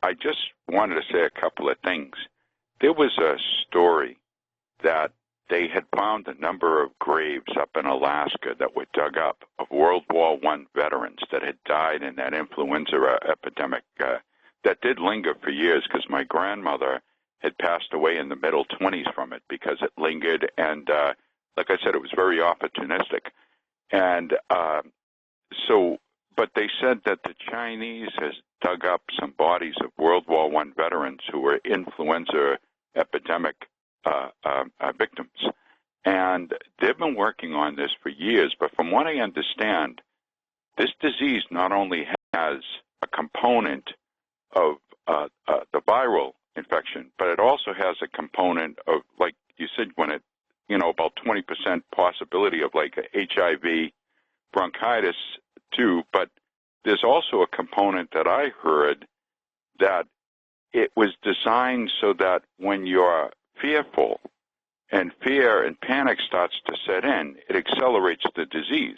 I just wanted to say a couple of things. There was a story that they had found a number of graves up in Alaska that were dug up of World War I veterans that had died in that influenza epidemic that did linger for years, because my grandmother had passed away in the middle 20s from it because it lingered, and like I said, it was very opportunistic. And but they said that the Chinese has dug up some bodies of World War I veterans who were influenza epidemic victims. And they've been working on this for years, but from what I understand, this disease not only has a component of the viral infection, but it also has a component of, like you said, when it, you know, about 20% possibility of like HIV, bronchitis too, but there's also a component that I heard that it was designed so that when you're fearful and fear and panic starts to set in, it accelerates the disease.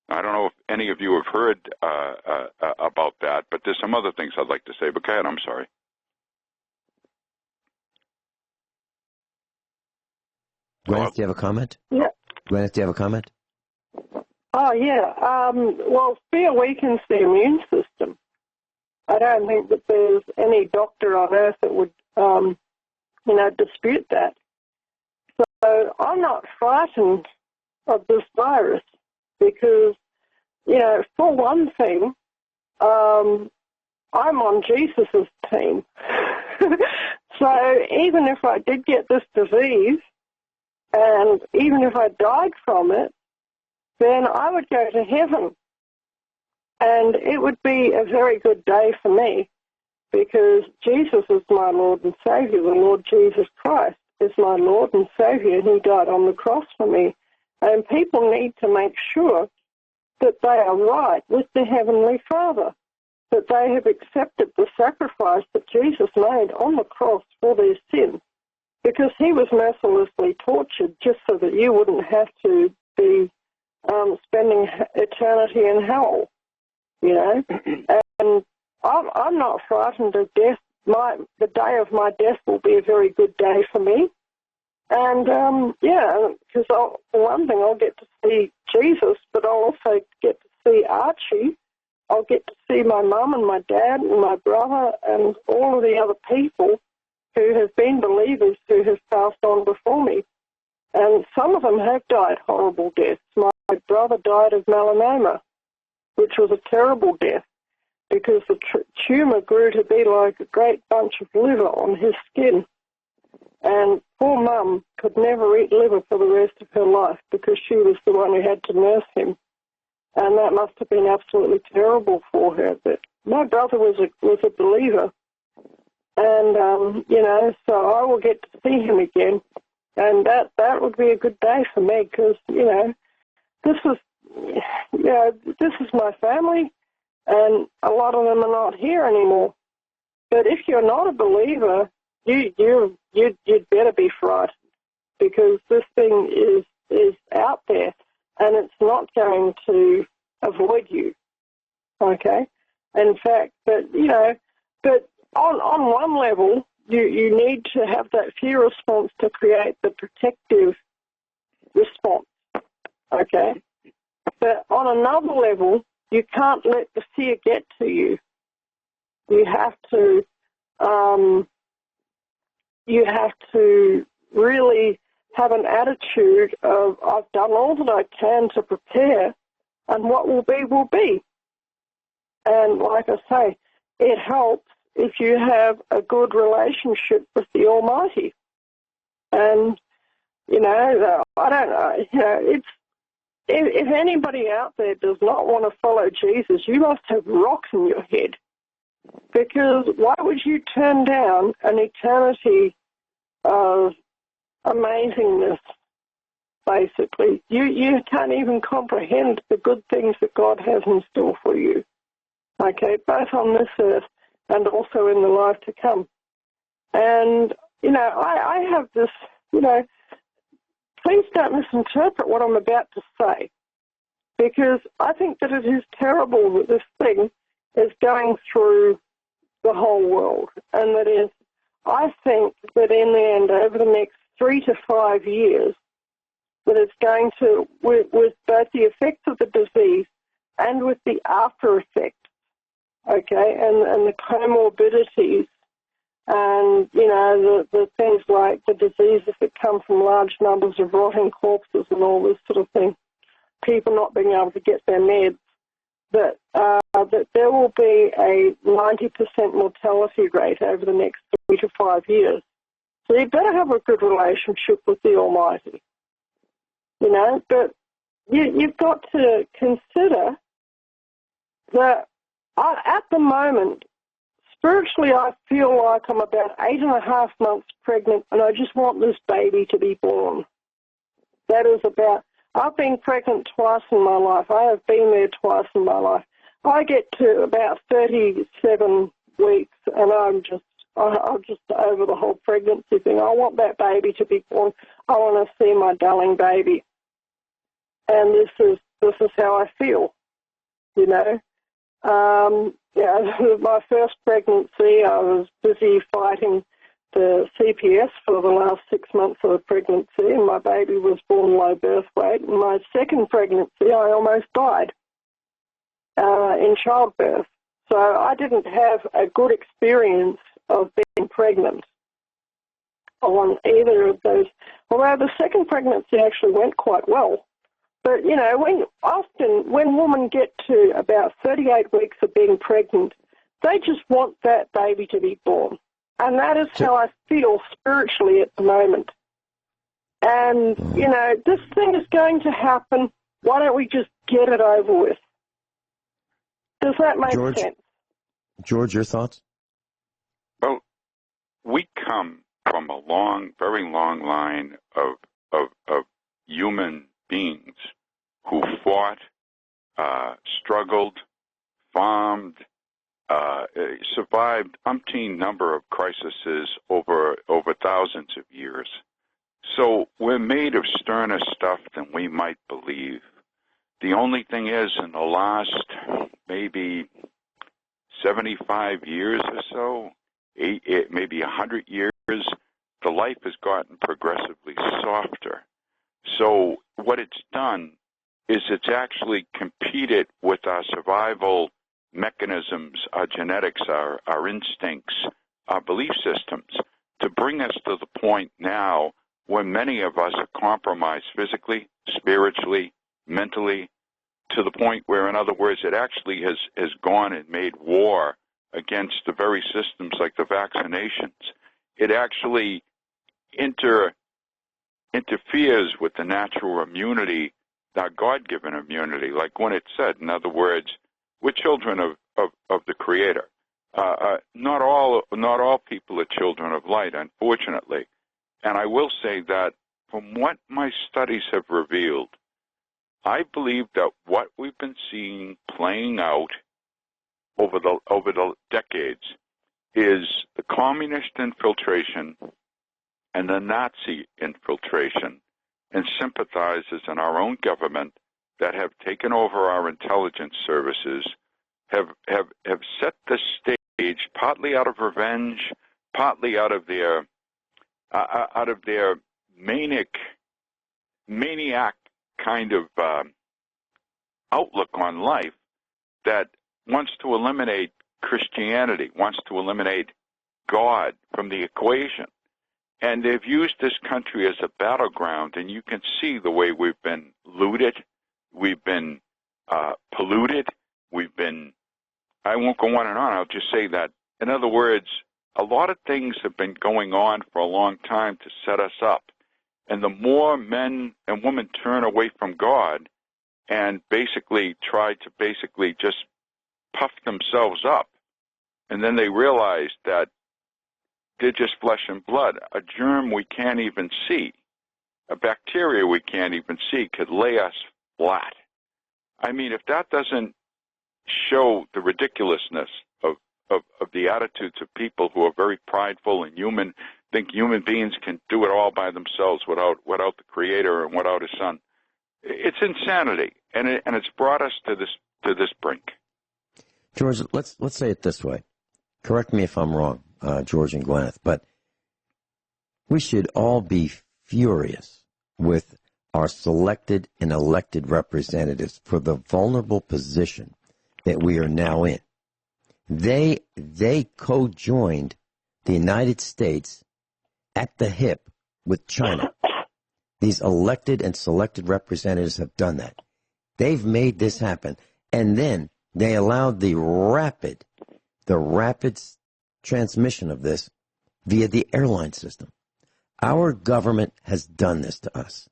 I don't know if any of you have heard about that, but there's some other things I'd like to say. But go ahead, I'm sorry. Guineith, do you have a comment? Yeah. Guineith, do you have a comment? Oh, yeah. Well, fear weakens the immune system. I don't think that there's any doctor on earth that would, you know, dispute that. So I'm not frightened of this virus because, you know, for one thing, I'm on Jesus' team. So even if I did get this disease, and even if I died from it, then I would go to heaven. And it would be a very good day for me because Jesus is my Lord and Savior. The Lord Jesus Christ is my Lord and Savior, and he died on the cross for me. And people need to make sure that they are right with the Heavenly Father, that they have accepted the sacrifice that Jesus made on the cross for their sins. because he was mercilessly tortured just so that you wouldn't have to be spending eternity in hell, you know. And I'm not frightened of death. The day of my death will be a very good day for me. And, because for one thing, I'll get to see Jesus, but I'll also get to see Archie. I'll get to see my mum and my dad and my brother and all of the other people who have been believers who have passed on before me. And some of them have died horrible deaths. My brother died of melanoma, which was a terrible death because the tumour grew to be like a great bunch of liver on his skin. And poor mum could never eat liver for the rest of her life because she was the one who had to nurse him. And that must have been absolutely terrible for her. But my brother was a believer. And, so I will get to see him again. And that would be a good day for me because, this is my family, and a lot of them are not here anymore. But if you're not a believer, you'd better be frightened because this thing is out there, and it's not going to avoid you. Okay, in fact, but on one level, you need to have that fear response to create the protective response. Okay, but on another level, you can't let the fear get to you. You have to really have an attitude of, I've done all that I can to prepare, and what will be, will be. And like I say, it helps if you have a good relationship with the Almighty. And, I don't know, if anybody out there does not want to follow Jesus, you must have rocks in your head. Because why would you turn down an eternity of amazingness, basically? You can't even comprehend the good things that God has in store for you, okay, both on this earth and also in the life to come. And, I have this, please don't misinterpret what I'm about to say, because I think that it is terrible that this thing is going through the whole world. And that is, I think that in the end, over the next 3 to 5 years, that it's going to, with both the effects of the disease and with the after effects, okay, and the comorbidities, and, the things like the diseases that come from large numbers of rotting corpses and all this sort of thing, people not being able to get their meds, that there will be a 90% mortality rate over the next 3 to 5 years. So you better have a good relationship with the Almighty, but you've got to consider that at the moment, spiritually, I feel like I'm about 8.5 months pregnant, and I just want this baby to be born. That is about, I've been pregnant twice in my life. I have been there twice in my life. I get to about 37 weeks, and I'm just over the whole pregnancy thing. I want that baby to be born. I want to see my darling baby. And this is how I feel, my first pregnancy, I was busy fighting the CPS for the last 6 months of the pregnancy, and my baby was born low birth weight. And my second pregnancy, I almost died in childbirth. So I didn't have a good experience of being pregnant on either of those. Although the second pregnancy actually went quite well. But, when women get to about 38 weeks of being pregnant, they just want that baby to be born. And that is how I feel spiritually at the moment. And, this thing is going to happen. Why don't we just get it over with? Does that make sense? George, your thoughts? Well, we come from a very long line of human beings who fought, struggled, farmed, survived umpteen number of crises over thousands of years. So we're made of sterner stuff than we might believe. The only thing is, in the last maybe 75 years or so, maybe 100 years, the life has gotten progressively softer. So what it's done is it's actually competed with our survival mechanisms, our genetics, our instincts, our belief systems, to bring us to the point now where many of us are compromised physically, spiritually, mentally, to the point where, in other words, it actually has gone and made war against the very systems like the vaccinations. It actually interferes with the natural immunity, our God-given immunity, like when it said, in other words, we're children of the Creator. Not all people are children of light, unfortunately. And I will say that from what my studies have revealed, I believe that what we've been seeing playing out over the decades is the communist infiltration and the Nazi infiltration and sympathizers in our own government that have taken over our intelligence services have set the stage, partly out of revenge, partly out of their maniac kind of outlook on life, that wants to eliminate Christianity, wants to eliminate God from the equation. And they've used this country as a battleground, and you can see the way we've been looted, we've been polluted, I won't go on and on, I'll just say that, in other words, a lot of things have been going on for a long time to set us up. And the more men and women turn away from God and basically try to just puff themselves up, and then they realize that they're just flesh and blood. A germ we can't even see, a bacteria we can't even see, could lay us flat. I mean, if that doesn't show the ridiculousness of the attitudes of people who are very prideful and think human beings can do it all by themselves without the Creator and without His Son, it's insanity, and it's brought us to this brink. George, let's say it this way. Correct me if I'm wrong, George and Guineith, but we should all be furious with our selected and elected representatives for the vulnerable position that we are now in. They co-joined the United States at the hip with China. These elected and selected representatives have done that. They've made this happen. And then they allowed the rapid transmission of this via the airline system. Our government has done this to us.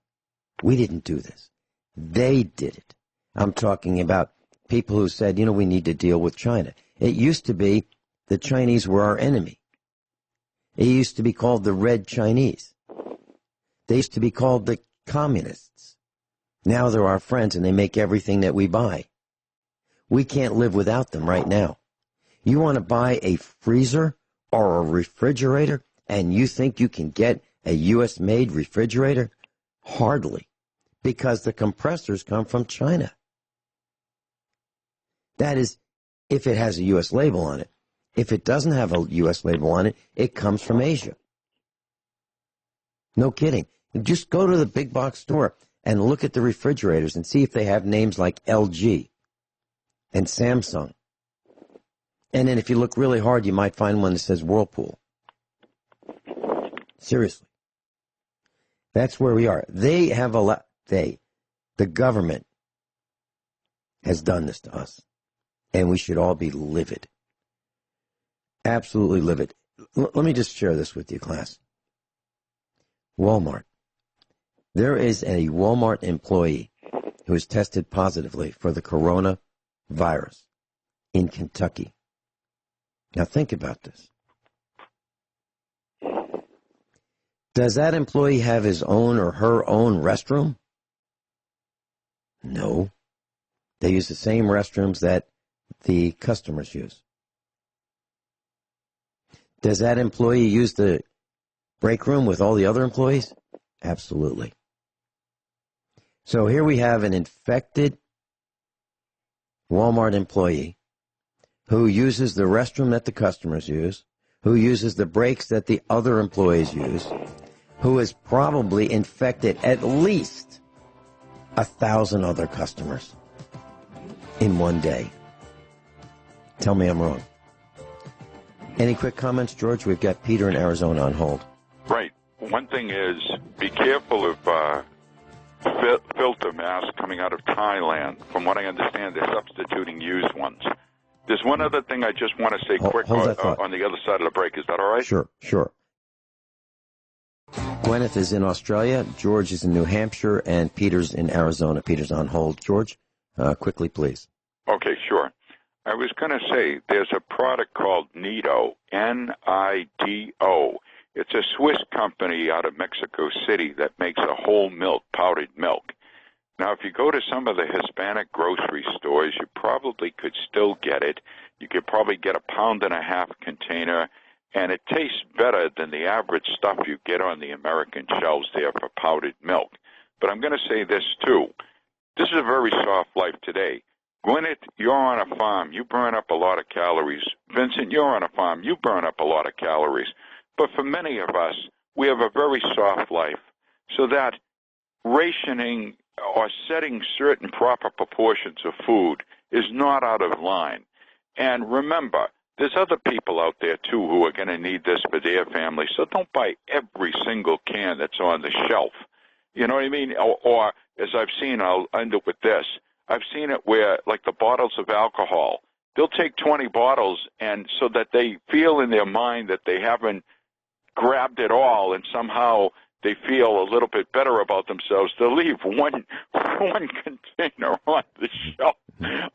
We didn't do this. They did it. I'm talking about people who said, we need to deal with China. It used to be the Chinese were our enemy. It used to be called the Red Chinese. They used to be called the communists. Now they're our friends and they make everything that we buy. We can't live without them right now. You want to buy a freezer or a refrigerator and you think you can get a U.S.-made refrigerator? Hardly, because the compressors come from China. That is, if it has a U.S. label on it. If it doesn't have a U.S. label on it, it comes from Asia. No kidding. Just go to the big box store and look at the refrigerators and see if they have names like LG and Samsung. And then if you look really hard, you might find one that says Whirlpool. Seriously. That's where we are. They have the government has done this to us. And we should all be livid. Absolutely livid. Let me just share this with you, class. Walmart. There is a Walmart employee who has tested positively for the coronavirus in Kentucky. Now think about this. Does that employee have his own or her own restroom? No. They use the same restrooms that the customers use. Does that employee use the break room with all the other employees? Absolutely. So here we have an infected Walmart employee who uses the restroom that the customers use, who uses the breaks that the other employees use, who has probably infected at least 1,000 other customers in one day. Tell me I'm wrong. Any quick comments, George? We've got Peter in Arizona on hold. Right. One thing is, be careful of filter masks coming out of Thailand. From what I understand, they're substituting used ones. There's one other thing I just want to say quick on the other side of the break. Is that all right? Sure. Guineith is in Australia, George is in New Hampshire, and Peter's in Arizona. Peter's on hold. George, quickly, please. Okay, sure. I was going to say there's a product called Nido, Nido. It's a Swiss company out of Mexico City that makes a whole milk, powdered milk. Now, if you go to some of the Hispanic grocery stores, you probably could still get it. You could probably get a 1.5-pound container, and it tastes better than the average stuff you get on the American shelves there for powdered milk. But I'm going to say this, too. This is a very soft life today. Guineith, you're on a farm. You burn up a lot of calories. Vincent, you're on a farm. You burn up a lot of calories. But for many of us, we have a very soft life, so that rationing or setting certain proper proportions of food is not out of line. And remember, there's other people out there, too, who are going to need this for their family, so don't buy every single can that's on the shelf. You know what I mean? Or as I've seen, I'll end up with this. I've seen it where, like the bottles of alcohol, they'll take 20 bottles, and so that they feel in their mind that they haven't grabbed it all, and somehow they feel a little bit better about themselves, they'll leave one container on the shelf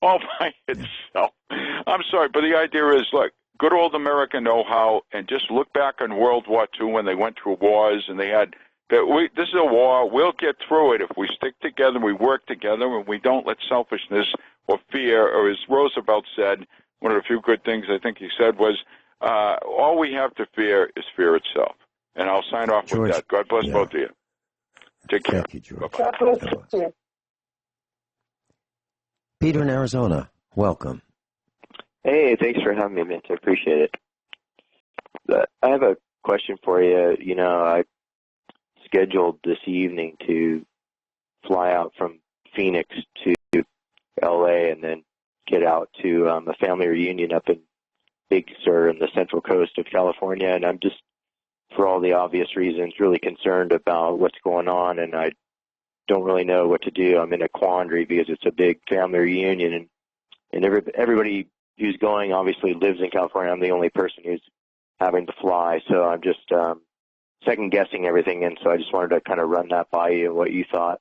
all by itself. I'm sorry, but the idea is, look, good old American know-how, and just look back on World War II when they went through wars, and they had this is a war. We'll get through it if we stick together, we work together, and we don't let selfishness or fear, or as Roosevelt said, one of the few good things I think he said was, all we have to fear is fear itself. And I'll sign off George, with that. God bless both of you. Take care. Thank you, George. Bye-bye. God bless you. Peter in Arizona, welcome. Hey, thanks for having me, Mint. I appreciate it. I have a question for you. You know, I scheduled this evening to fly out from Phoenix to L.A. and then get out to a family reunion up in Big Sur in the central coast of California. And I'm just, for all the obvious reasons, really concerned about what's going on, and I don't really know what to do. I'm in a quandary because it's a big family reunion, and everybody who's going obviously lives in California. I'm the only person who's having to fly, so I'm just second-guessing everything, and so I just wanted to kind of run that by you and what you thought.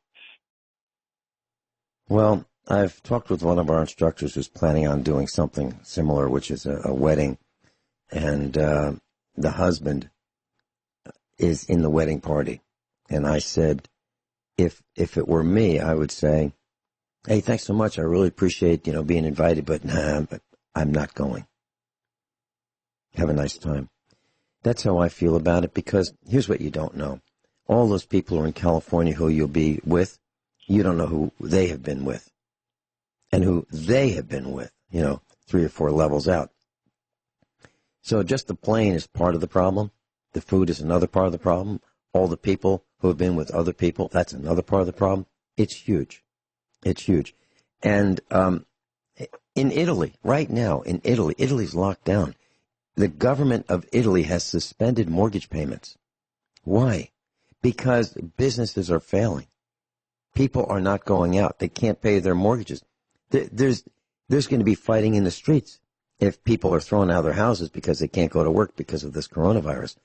Well, I've talked with one of our instructors who's planning on doing something similar, which is a wedding, and the husband is in the wedding party. And I said, if it were me, I would say, hey, thanks so much. I really appreciate, being invited, but I'm not going. Have a nice time. That's how I feel about it, because here's what you don't know. All those people who are in California who you'll be with, you don't know who they have been with and who they have been with, 3 or 4 levels out. So just the plane is part of the problem. The food is another part of the problem. All the people who have been with other people, that's another part of the problem. It's huge. It's huge. And in Italy, right now, Italy's locked down. The government of Italy has suspended mortgage payments. Why? Because businesses are failing. People are not going out. They can't pay their mortgages. There's going to be fighting in the streets if people are thrown out of their houses because they can't go to work because of this coronavirus.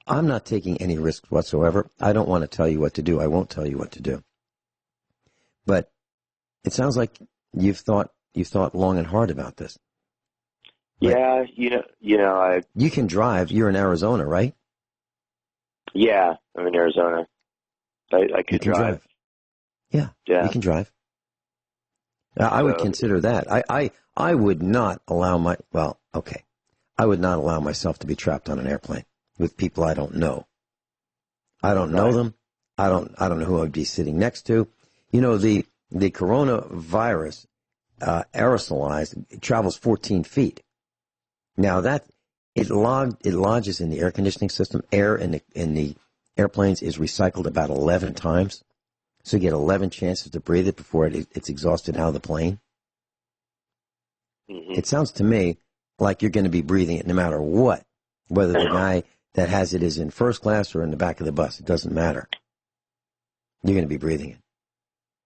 I'm not taking any risks whatsoever. I don't want to tell you what to do. I won't tell you what to do. But it sounds like you've thought long and hard about this. Yeah, You can drive. You're in Arizona, right? Yeah, I'm in Arizona. I could drive. Yeah, you can drive. I would consider that. I would not allow I would not allow myself to be trapped on an airplane with people I don't know. I don't know them. I don't know who I'd be sitting next to. You know, the coronavirus, aerosolized, it travels 14 feet. Now it lodges in the air conditioning system. Air in the airplanes is recycled about 11 times. So you get 11 chances to breathe it before it's exhausted out of the plane. Mm-hmm. It sounds to me like you're going to be breathing it no matter what, whether the guy that has it is in first class or in the back of the bus. It doesn't matter. You're going to be breathing it.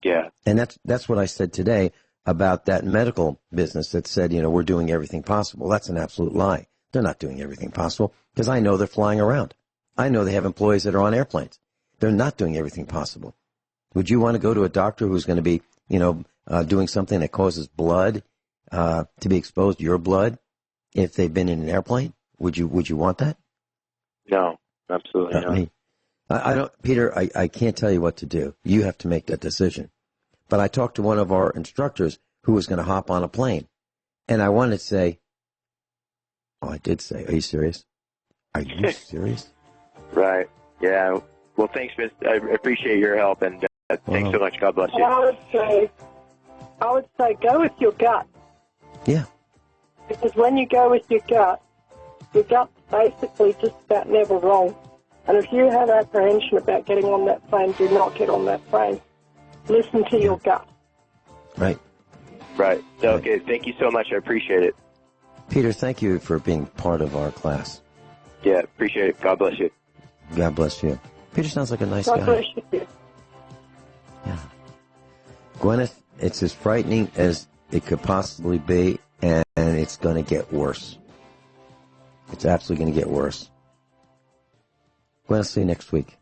Yeah. And that's what I said today about that medical business that said, you know, we're doing everything possible. That's an absolute lie. They're not doing everything possible because I know they're flying around. I know they have employees that are on airplanes. They're not doing everything possible. Would you want to go to a doctor who's going to be, you know, doing something that causes blood to be exposed, your blood, if they've been in an airplane? Would you want that? No, absolutely not. Me. I don't, Peter, I can't tell you what to do. You have to make that decision. But I talked to one of our instructors who was going to hop on a plane. And I wanted to say, I did say, are you serious? Are you serious? Right. Yeah. Well, thanks, Miss. I appreciate your help, and thanks so much. God bless you. I would say go with your gut. Yeah. Because when you go with your gut's basically just about never wrong. And if you have apprehension about getting on that plane, do not get on that plane. Listen to your gut. Right. Right. Okay. Thank you so much. I appreciate it. Peter, thank you for being part of our class. Yeah, appreciate it. God bless you. God bless you. Peter sounds like a nice guy. God bless you. Yeah. Guineith, it's as frightening as it could possibly be, and it's going to get worse. It's absolutely going to get worse. Guineith, see you next week.